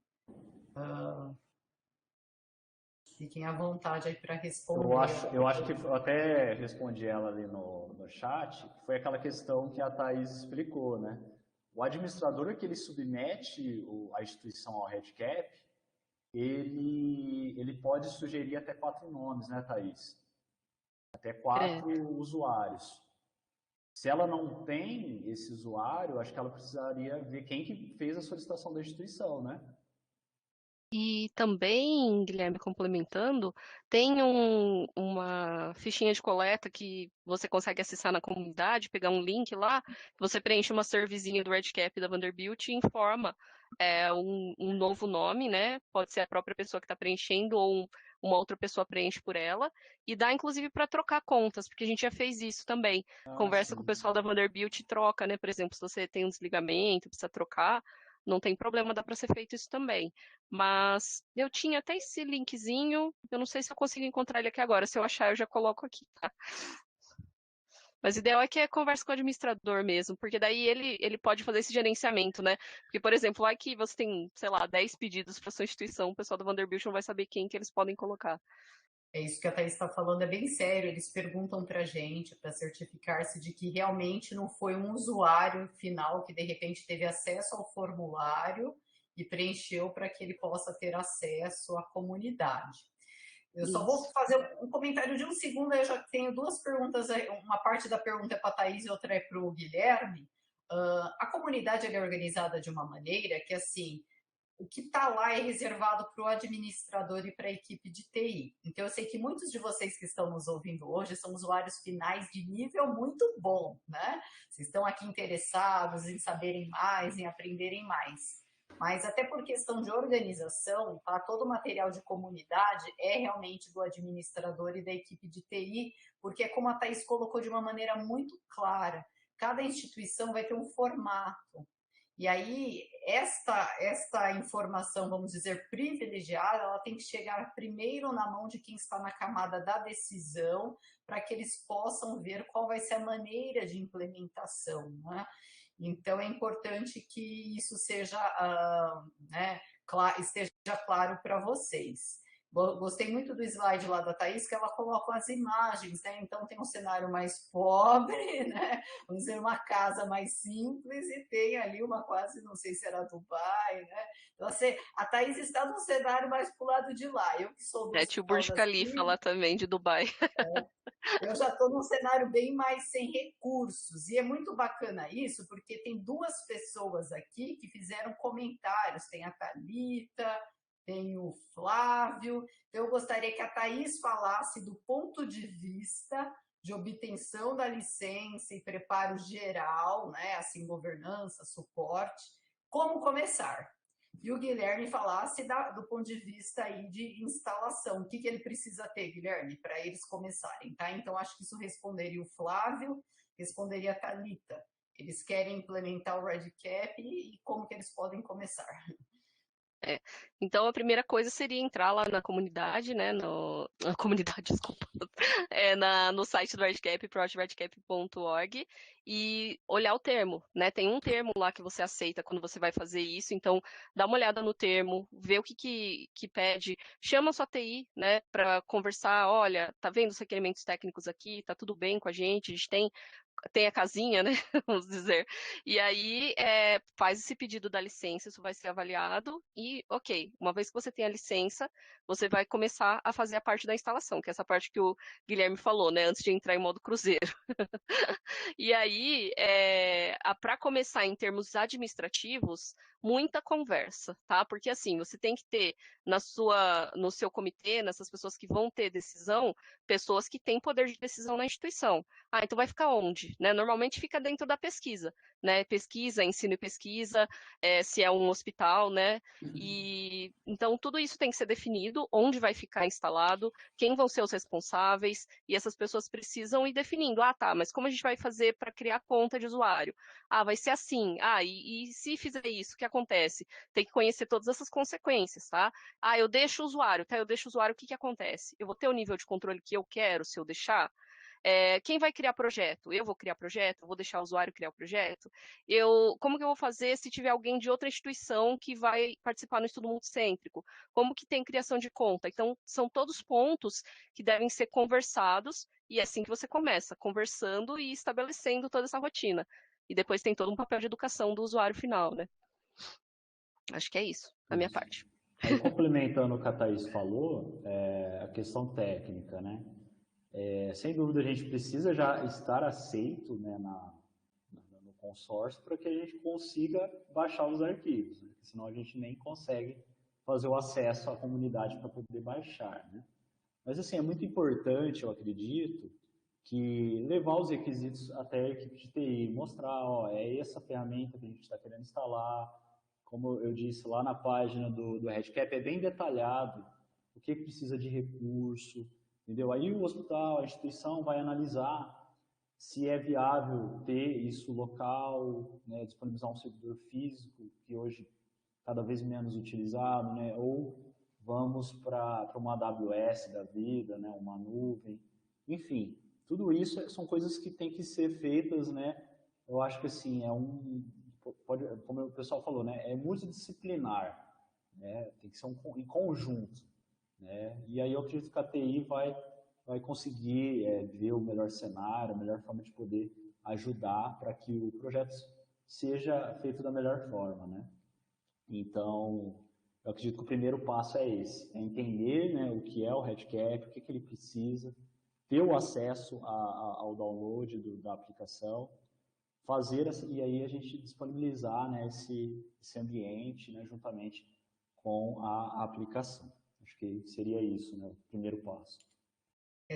Fiquem à vontade aí para responder.
Eu acho que eu até respondi ela ali no chat, que foi aquela questão que a Thaís explicou, né? O administrador que ele submete a instituição ao RedCap, ele pode sugerir até 4 nomes, né, Thaís? Até 4 usuários. Se ela não tem esse usuário, acho que ela precisaria ver quem que fez a solicitação da instituição, né?
E também, Guilherme, complementando, tem uma fichinha de coleta que você consegue acessar na comunidade, pegar um link lá, você preenche uma servizinha do RedCap da Vanderbilt e informa um novo nome, né? Pode ser a própria pessoa que está preenchendo ou uma outra pessoa preenche por ela, e dá inclusive para trocar contas, porque a gente já fez isso também. Conversa
sim.
com o pessoal da Vanderbilt e troca, né? Por exemplo, se você tem um desligamento, precisa trocar, não tem problema, dá para ser feito isso também. Mas eu tinha até esse linkzinho, eu não sei se eu consigo encontrar ele aqui agora. Se eu achar, eu já coloco aqui, tá? Mas o ideal é que é conversa com o administrador mesmo, porque daí ele pode fazer esse gerenciamento, né? Porque, por exemplo, lá que você tem, sei lá, 10 pedidos para sua instituição, o pessoal do Vanderbilt não vai saber quem que eles podem colocar.
É isso que a Thaís está falando, é bem sério. Eles perguntam para a gente para certificar-se de que realmente não foi um usuário final que de repente teve acesso ao formulário e preencheu para que ele possa ter acesso à comunidade. Eu só vou fazer um comentário de um segundo, eu já tenho 2 perguntas, uma parte da pergunta é para a Thaís e outra é para o Guilherme. A comunidade é organizada de uma maneira que, assim, o que está lá é reservado para o administrador e para a equipe de TI. Então, eu sei que muitos de vocês que estão nos ouvindo hoje são usuários finais de nível muito bom, né? Vocês estão aqui interessados em saberem mais, em aprenderem mais. Mas até por questão de organização, tá? Todo o material de comunidade é realmente do administrador e da equipe de TI, porque como a Thaís colocou de uma maneira muito clara, cada instituição vai ter um formato. E aí, esta informação, vamos dizer, privilegiada, ela tem que chegar primeiro na mão de quem está na camada da decisão, para que eles possam ver qual vai ser a maneira de implementação, né? Então, é importante que isso seja, esteja claro para vocês. Gostei muito do slide lá da Thaís, que ela coloca as imagens, né? Então tem um cenário mais pobre, né? Vamos dizer, uma casa mais simples e tem ali uma quase, não sei se era Dubai, né? Então, assim, a Thaís está num cenário mais pro lado de lá. Eu que sou do
É, tinha o
Hospital
Burj
das
Khalifa lá
Clínicas,
também, de Dubai.
eu já estou num cenário bem mais sem recursos. E é muito bacana isso, porque tem duas pessoas aqui que fizeram comentários. Tem a Thalita, tem o Flávio. Então, eu gostaria que a Thaís falasse do ponto de vista de obtenção da licença e preparo geral, né? Assim, governança, suporte, como começar. E o Guilherme falasse do ponto de vista aí de instalação. O que ele precisa ter, Guilherme, para eles começarem, tá? Então, acho que isso responderia o Flávio, responderia a Thalita. Eles querem implementar o REDCap e como que eles podem começar.
É. Então, a primeira coisa seria entrar lá na comunidade, né? Na comunidade, desculpa. No site do RedCap, projectredcap.org, e olhar o termo, né? Tem um termo lá que você aceita quando você vai fazer isso, então dá uma olhada no termo, vê o que pede, chama a sua TI, né, para conversar, olha, tá vendo os requerimentos técnicos aqui, tá tudo bem com a gente tem a casinha, né? Vamos dizer. E aí faz esse pedido da licença, isso vai ser avaliado e, ok, uma vez que você tem a licença, você vai começar a fazer a parte da instalação, que é essa parte que o Guilherme falou, né? Antes de entrar em modo cruzeiro. E aí, para começar em termos administrativos, muita conversa, tá? Porque assim, você tem que ter no seu comitê, nessas pessoas que vão ter decisão, pessoas que têm poder de decisão na instituição. Ah, então vai ficar onde? Né? Normalmente fica dentro da pesquisa, né? Pesquisa, ensino e pesquisa, se é um hospital, né? E então tudo isso tem que ser definido, onde vai ficar instalado, quem vão ser os responsáveis, e essas pessoas precisam ir definindo. Ah, tá, mas como a gente vai fazer para criar conta de usuário? Ah, vai ser assim. Ah, e se fizer isso, o que acontece? Tem que conhecer todas essas consequências, tá? Ah, eu deixo o usuário, tá? Eu deixo o usuário, o que acontece? Eu vou ter o nível de controle que eu quero se eu deixar? Quem vai criar projeto? Eu vou criar projeto? Eu vou deixar o usuário criar o projeto? Como que eu vou fazer se tiver alguém de outra instituição que vai participar no estudo multicêntrico? Como que tem criação de conta? Então, são todos pontos que devem ser conversados, e é assim que você começa, conversando e estabelecendo toda essa rotina. E depois tem todo um papel de educação do usuário final, né? Acho que é isso, a minha
Isso.
parte.
Aí, complementando o que a Thaís falou, a questão técnica, né? Sem dúvida, a gente precisa já estar aceito, né, no consórcio para que a gente consiga baixar os arquivos, né? Senão a gente nem consegue fazer o acesso à comunidade para poder baixar, né? Mas, assim, é muito importante, eu acredito, que levar os requisitos até a equipe de TI, mostrar, ó, é essa ferramenta que a gente está querendo instalar, como eu disse lá na página do RedCap, é bem detalhado o que precisa de recurso, entendeu? Aí o hospital, a instituição vai analisar se é viável ter isso local, né, disponibilizar um servidor físico, que hoje cada vez menos utilizado, né, ou vamos para uma AWS da vida, né, uma nuvem, enfim, tudo isso são coisas que têm que ser feitas, né, eu acho que assim, como o pessoal falou, né, é multidisciplinar, né, tem que ser em conjunto, né, e aí eu acredito que a TI vai conseguir ver o melhor cenário, a melhor forma de poder ajudar para que o projeto seja feito da melhor forma, né. Então, eu acredito que o primeiro passo é esse, é entender, né, o que é o RedCap, o que ele precisa, ter o acesso ao download da aplicação, e aí a gente disponibilizar, né, esse ambiente, né, juntamente com a aplicação. Acho que seria isso, né, o primeiro passo.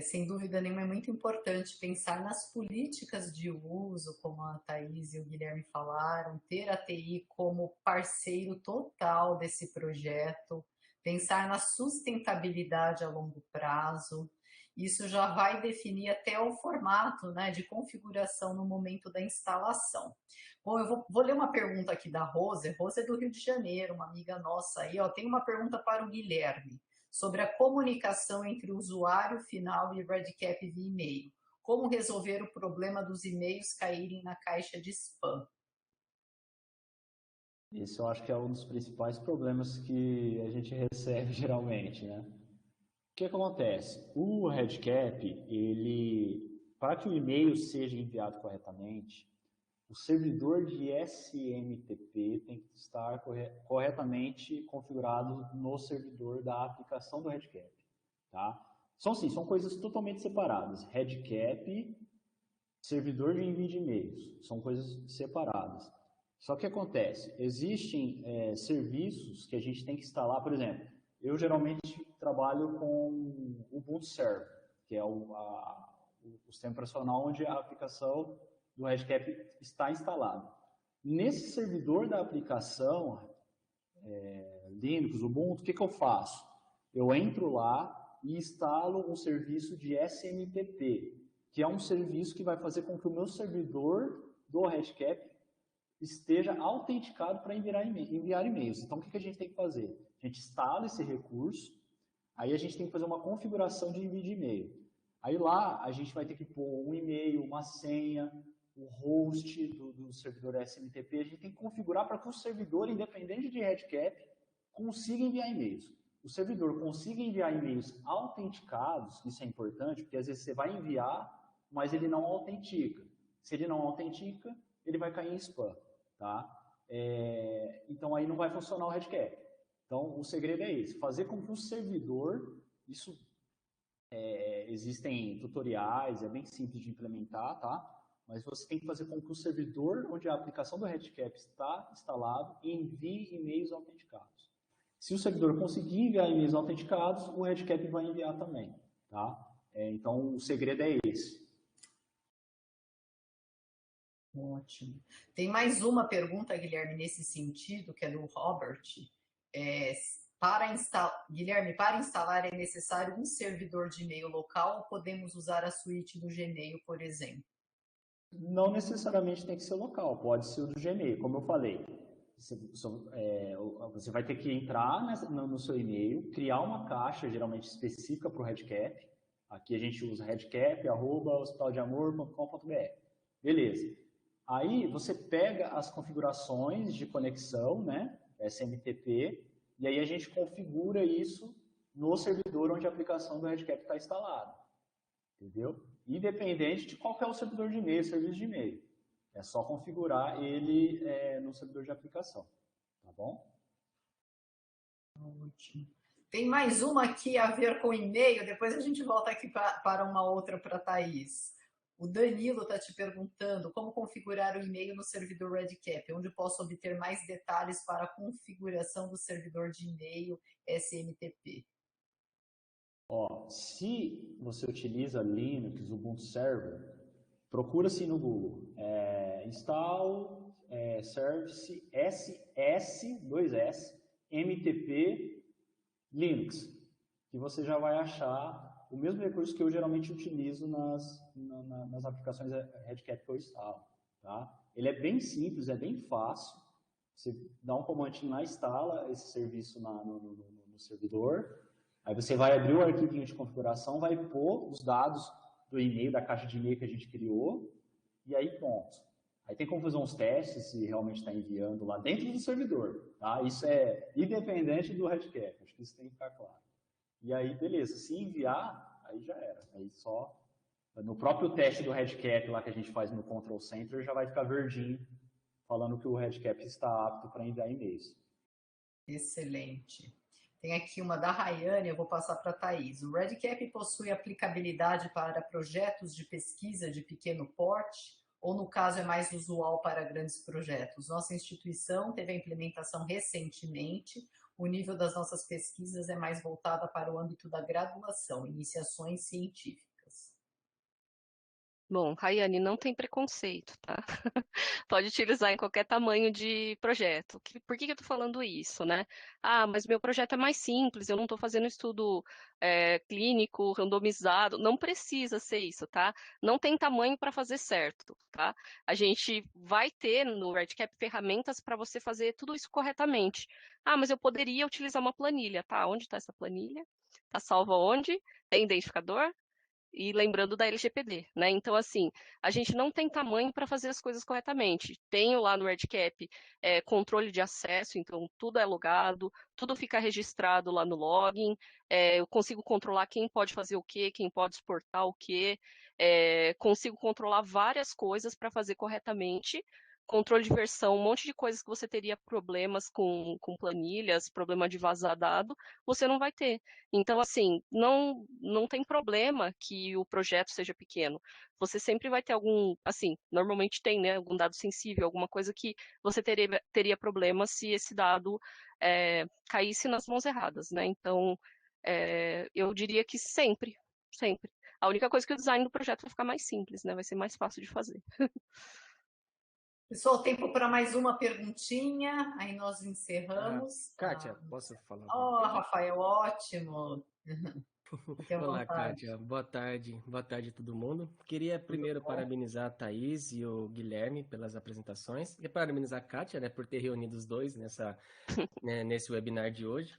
Sem dúvida nenhuma, é muito importante pensar nas políticas de uso, como a Thaís e o Guilherme falaram, ter a TI como parceiro total desse projeto, pensar na sustentabilidade a longo prazo. Isso já vai definir até o formato, né, de configuração no momento da instalação. Bom, eu vou ler uma pergunta aqui da Rose. Rose é do Rio de Janeiro, uma amiga nossa aí. Ó, tem uma pergunta para o Guilherme sobre a comunicação entre o usuário final e RedCap via e-mail. Como resolver o problema dos e-mails caírem na caixa de spam?
Esse eu acho que é um dos principais problemas que a gente recebe geralmente, né? que acontece? O REDCap, para que o e-mail seja enviado corretamente, o servidor de SMTP tem que estar corretamente configurado no servidor da aplicação do REDCap. Tá? São coisas totalmente separadas. REDCap, servidor de envio de e-mails, são coisas separadas. Só que acontece, existem serviços que a gente tem que instalar, por exemplo, eu geralmente trabalho com o Ubuntu Server, que é o sistema operacional onde a aplicação do REDCap está instalada. Nesse servidor da aplicação, Linux, Ubuntu, o que eu faço? Eu entro lá e instalo um serviço de SMTP, que é um serviço que vai fazer com que o meu servidor do REDCap esteja autenticado para enviar e-mails. Então, o que a gente tem que fazer? A gente instala esse recurso, aí a gente tem que fazer uma configuração de envio de e-mail. Aí lá, a gente vai ter que pôr um e-mail, uma senha, o host do servidor SMTP. A gente tem que configurar para que o servidor, independente de REDCap, consiga enviar e-mails. O servidor consiga enviar e-mails autenticados, isso é importante, porque às vezes você vai enviar, mas ele não autentica. Se ele não autentica, ele vai cair em spam. Tá? Então aí não vai funcionar o REDCap. Então o segredo é esse, fazer com que o servidor, isso existem tutoriais, é bem simples de implementar, tá? Mas você tem que fazer com que o servidor onde a aplicação do REDCap está instalado envie e-mails autenticados. Se o servidor conseguir enviar e-mails autenticados, o REDCap vai enviar também, tá? Então o segredo é esse.
Ótimo. Tem mais uma pergunta, Guilherme, nesse sentido, que é do Robert. Guilherme, para instalar é necessário um servidor de e-mail local ou podemos usar a suíte do Gmail, por exemplo?
Não necessariamente tem que ser local, pode ser o do Gmail, como eu falei. Você vai ter que entrar no seu e-mail, criar uma caixa, geralmente específica para o REDCap. Aqui a gente usa redcap@hospitaldeamor.com.br. Beleza. Aí você pega as configurações de conexão, né, SMTP, e aí a gente configura isso no servidor onde a aplicação do REDCap está instalada. Entendeu? Independente de qual é o servidor de e-mail, serviço de e-mail. É só configurar ele no servidor de aplicação. Tá bom?
Ótimo. Tem mais uma aqui a ver com e-mail, depois a gente volta aqui para uma outra para a Thaís. O Danilo está te perguntando como configurar o e-mail no servidor REDCap, onde posso obter mais detalhes para a configuração do servidor de e-mail SMTP.
Se você utiliza Linux, Ubuntu Server, procura assim no Google, install service SS, MTP Linux, que você já vai achar o mesmo recurso que eu geralmente utilizo nas aplicações REDCap que eu instalo. Tá? Ele é bem simples, é bem fácil. Você dá um comandinho lá, instala esse serviço no servidor. Aí você vai abrir o arquivinho de configuração, vai pôr os dados do e-mail, da caixa de e-mail que a gente criou, e aí pronto. Aí tem como fazer uns testes se realmente está enviando lá dentro do servidor. Tá? Isso é independente do REDCap, acho que isso tem que ficar claro. E aí, beleza, se enviar, aí já era. Aí só, no próprio teste do REDCap lá que a gente faz no Control Center, já vai ficar verdinho, falando que o REDCap está apto para enviar e-mails.
Excelente. Tem aqui uma da Rayane, eu vou passar para a Thaís. O REDCap possui aplicabilidade para projetos de pesquisa de pequeno porte, ou no caso é mais usual para grandes projetos? Nossa instituição teve a implementação recentemente. O nível das nossas pesquisas é mais voltada para o âmbito da graduação, iniciações científicas.
Bom, Rayane, não tem preconceito, tá? Pode utilizar em qualquer tamanho de projeto. Por que eu estou falando isso, né? Ah, mas meu projeto é mais simples, eu não estou fazendo estudo clínico, randomizado. Não precisa ser isso, tá? Não tem tamanho para fazer certo, tá? A gente vai ter no REDCap ferramentas para você fazer tudo isso corretamente. Ah, mas eu poderia utilizar uma planilha, tá? Onde está essa planilha? Está salva onde? Tem identificador? e lembrando da LGPD, né? Então, assim, a gente não tem tamanho para fazer as coisas corretamente. Tenho lá no REDCap controle de acesso, então tudo é logado, tudo fica registrado lá no login, eu consigo controlar quem pode fazer o quê, quem pode exportar o quê, consigo controlar várias coisas para fazer corretamente, controle de versão, um monte de coisas que você teria problemas com planilhas, problema de vazar dado, você não vai ter. Então, assim, não tem problema que o projeto seja pequeno. Você sempre vai ter algum, assim, normalmente tem, né, algum dado sensível, alguma coisa que você teria problema se esse dado caísse nas mãos erradas, né? Então, eu diria que sempre, sempre. A única coisa é que o design do projeto vai ficar mais simples, né? Vai ser mais fácil de fazer.
Pessoal, tempo para mais uma perguntinha, aí nós encerramos.
Kátia, posso falar alguma
Oh,
coisa?
Rafael, ótimo. Fique à
Olá,
vontade.
Kátia. Boa tarde a todo mundo. Queria primeiro parabenizar a Thaís e o Guilherme pelas apresentações e parabenizar a Kátia, né, por ter reunido os dois nesse webinar de hoje.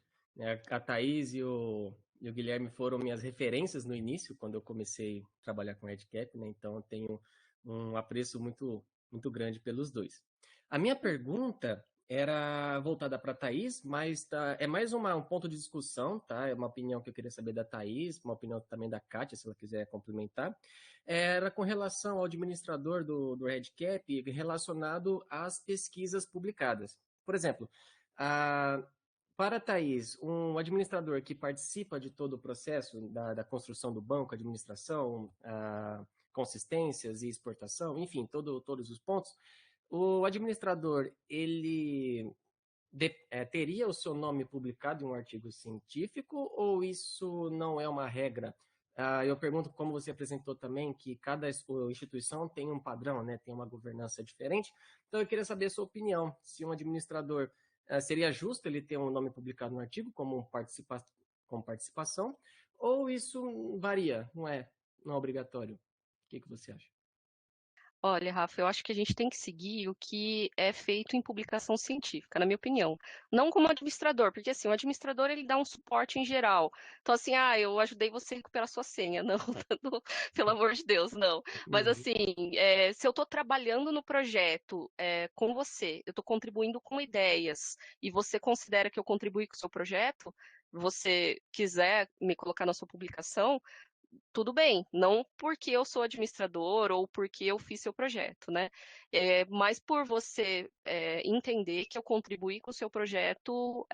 A Thaís e o Guilherme foram minhas referências no início, quando eu comecei a trabalhar com RedCap, né, então eu tenho um apreço muito, muito grande pelos dois. A minha pergunta era voltada para a Thaís, mas é mais um ponto de discussão, tá? É uma opinião que eu queria saber da Thaís, uma opinião também da Kátia, se ela quiser complementar. Era com relação ao administrador do RedCap relacionado às pesquisas publicadas. Por exemplo, para a Thaís, um administrador que participa de todo o processo da construção do banco, administração, consistências e exportação, enfim, todos os pontos, o administrador, ele teria o seu nome publicado em um artigo científico ou isso não é uma regra? Eu pergunto, como você apresentou também, que cada instituição tem um padrão, né, tem uma governança diferente. Então, eu queria saber a sua opinião, se um administrador seria justo ele ter um nome publicado no artigo como participação, ou isso varia, não é obrigatório. O que você acha?
Olha, Rafa, eu acho que a gente tem que seguir o que é feito em publicação científica, na minha opinião. Não como administrador, porque assim, o administrador ele dá um suporte em geral. Então, assim, eu ajudei você a recuperar sua senha. Não, pelo amor de Deus, não. Mas assim, se eu estou trabalhando no projeto com você, eu estou contribuindo com ideias, e você considera que eu contribuí com o seu projeto, você quiser me colocar na sua publicação, tudo bem, não porque eu sou administrador ou porque eu fiz seu projeto, né? Mas por você entender que eu contribuí com o seu projeto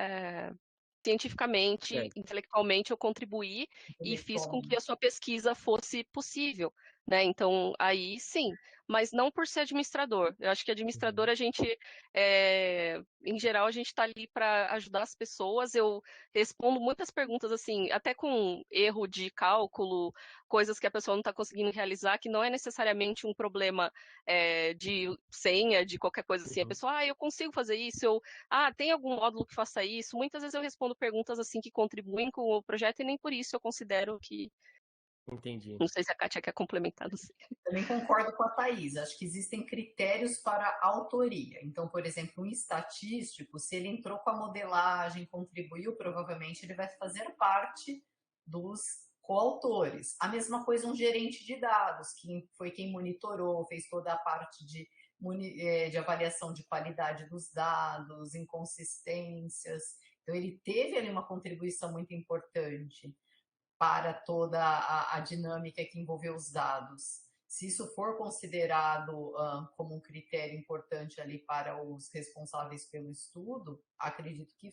cientificamente,
Certo.
intelectualmente, eu contribuí e fiz com que a sua pesquisa fosse possível, né? Então, aí sim, mas não por ser administrador. Eu acho que administrador, a gente, em geral, a gente está ali para ajudar as pessoas. Eu respondo muitas perguntas, assim, até com erro de cálculo, coisas que a pessoa não está conseguindo realizar, que não é necessariamente um problema de senha, de qualquer coisa assim. A pessoa, eu consigo fazer isso, tem algum módulo que faça isso? Muitas vezes eu respondo perguntas assim que contribuem com o projeto e nem por isso eu considero que...
Entendi.
Não sei se a Kátia quer complementar, não sei.
Também concordo com a Thaís. Acho que existem critérios para autoria. Então, por exemplo, um estatístico, se ele entrou com a modelagem, contribuiu, provavelmente ele vai fazer parte dos coautores. A mesma coisa um gerente de dados, que foi quem monitorou, fez toda a parte de avaliação de qualidade dos dados, inconsistências. Então, ele teve ali uma contribuição muito importante para toda a dinâmica que envolveu os dados. Se isso for considerado como um critério importante ali para os responsáveis pelo estudo, acredito que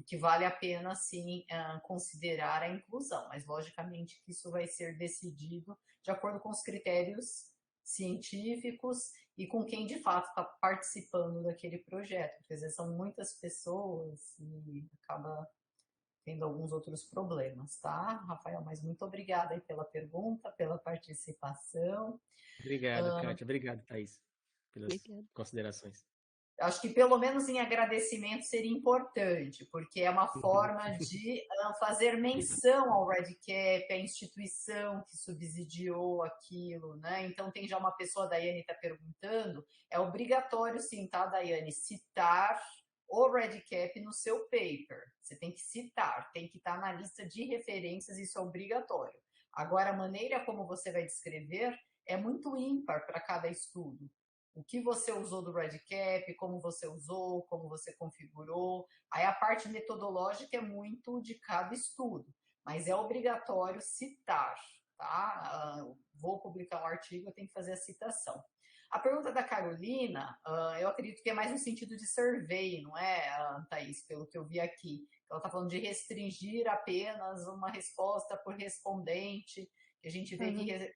que vale a pena sim considerar a inclusão, mas logicamente que isso vai ser decidido de acordo com os critérios científicos e com quem de fato está participando daquele projeto, porque às vezes são muitas pessoas e acaba tendo alguns outros problemas, tá, Rafael? Mas muito obrigada aí pela pergunta, pela participação.
Obrigado, Kátia. Obrigado, Thaís, pelas considerações.
Acho que pelo menos em agradecimento seria importante, porque é uma forma de fazer menção ao REDCap, a instituição que subsidiou aquilo, né? Então tem já uma pessoa, a Daiane está perguntando, é obrigatório sim, tá, Daiane, citar o REDCap no seu paper. Você tem que citar, tem que estar na lista de referências, isso é obrigatório. Agora, a maneira como você vai descrever é muito ímpar para cada estudo. O que você usou do REDCap, como você usou, como você configurou. Aí a parte metodológica é muito de cada estudo, mas é obrigatório citar, tá? Vou publicar um artigo, eu tenho que fazer a citação. A pergunta da Carolina, eu acredito que é mais no sentido de survey, não é, Thaís, pelo que eu vi aqui. Ela está falando de restringir apenas uma resposta por respondente, que a gente vê que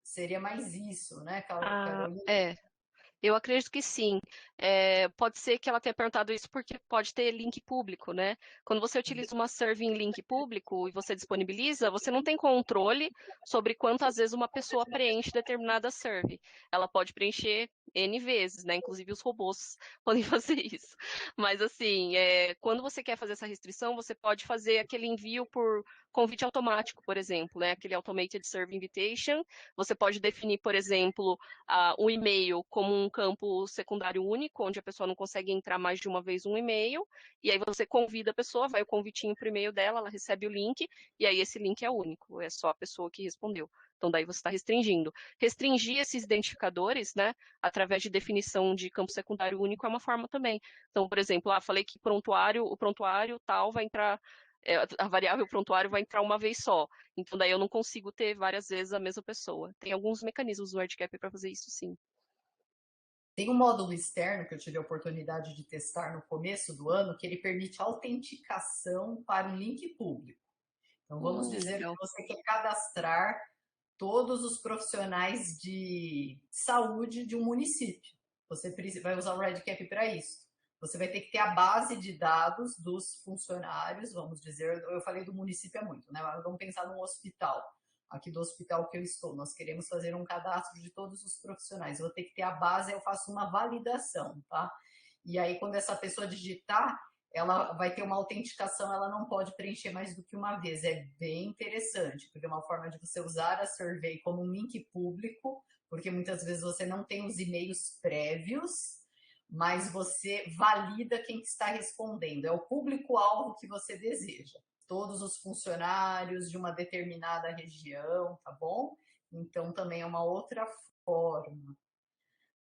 seria mais isso, né, Carolina?
Eu acredito que sim. Pode ser que ela tenha perguntado isso porque pode ter link público, né? Quando você utiliza uma survey em link público e você disponibiliza, você não tem controle sobre quantas vezes uma pessoa preenche determinada survey. Ela pode preencher N vezes, né? Inclusive os robôs podem fazer isso. Mas assim, quando você quer fazer essa restrição, você pode fazer aquele envio por convite automático, por exemplo, né? Aquele Automated Survey Invitation. Você pode definir, por exemplo, um e-mail como um campo secundário único, onde a pessoa não consegue entrar mais de uma vez um e-mail, e aí você convida a pessoa, vai o convitinho para o e-mail dela, ela recebe o link, e aí esse link é único, é só a pessoa que respondeu. Então, daí você está restringindo. Restringir esses identificadores, né, através de definição de campo secundário único é uma forma também. Então, por exemplo, falei que o prontuário tal vai entrar, a variável prontuário vai entrar uma vez só. Então, daí eu não consigo ter várias vezes a mesma pessoa. Tem alguns mecanismos do REDCap para fazer isso, sim.
Tem um módulo externo que eu tive a oportunidade de testar no começo do ano, que ele permite autenticação para um link público. Então, vamos dizer
legal.
que você quer cadastrar todos os profissionais de saúde de um município. Você vai usar o REDCap para isso. Você vai ter que ter a base de dados dos funcionários, vamos dizer, eu falei do município é muito, né? Mas vamos pensar num hospital. Aqui do hospital que eu estou, nós queremos fazer um cadastro de todos os profissionais. Eu vou ter que ter a base, eu faço uma validação, tá? E aí, quando essa pessoa digitar, ela vai ter uma autenticação, ela não pode preencher mais do que uma vez. É bem interessante, porque é uma forma de você usar a survey como um link público, porque muitas vezes você não tem os e-mails prévios, mas você valida quem está respondendo. É o público-alvo que você deseja. Todos os funcionários de uma determinada região, tá bom? Então, também é uma outra forma.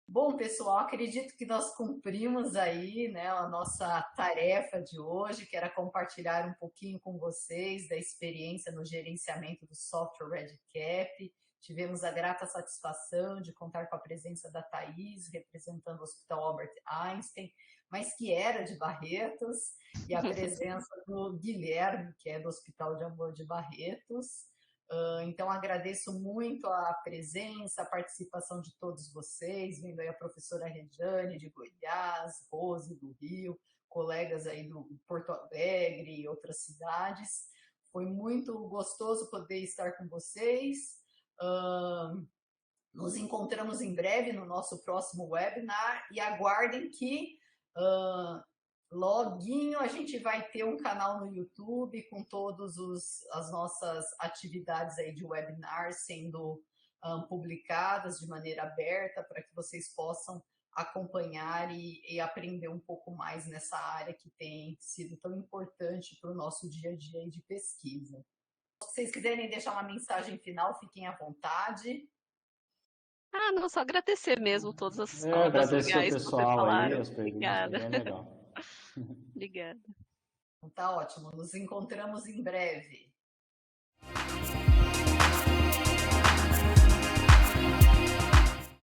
Bom, pessoal, acredito que nós cumprimos aí, né, a nossa tarefa de hoje, que era compartilhar um pouquinho com vocês da experiência no gerenciamento do software REDCap. Tivemos a grata satisfação de contar com a presença da Thaís, representando o Hospital Albert Einstein, mas que era de Barretos, e a presença do Guilherme, que é do Hospital de Amor de Barretos. Então, agradeço muito a presença, a participação de todos vocês, vindo aí a professora Rejane, de Goiás, Rose, do Rio, colegas aí do Porto Alegre e outras cidades. Foi muito gostoso poder estar com vocês. Nos encontramos em breve no nosso próximo webinar e aguardem que loguinho a gente vai ter um canal no YouTube com todas as nossas atividades aí de webinar sendo publicadas de maneira aberta para que vocês possam acompanhar e aprender um pouco mais nessa área que tem sido tão importante para o nosso dia a dia de pesquisa. Se vocês quiserem deixar uma mensagem final, fiquem à vontade.
Não, só agradecer mesmo todas as palavras
agradecer
legais
o
que vocês
pessoal
falaram.
aí, as perguntas,
Obrigada.
bem legal.
Obrigada.
Tá ótimo, nos encontramos em breve.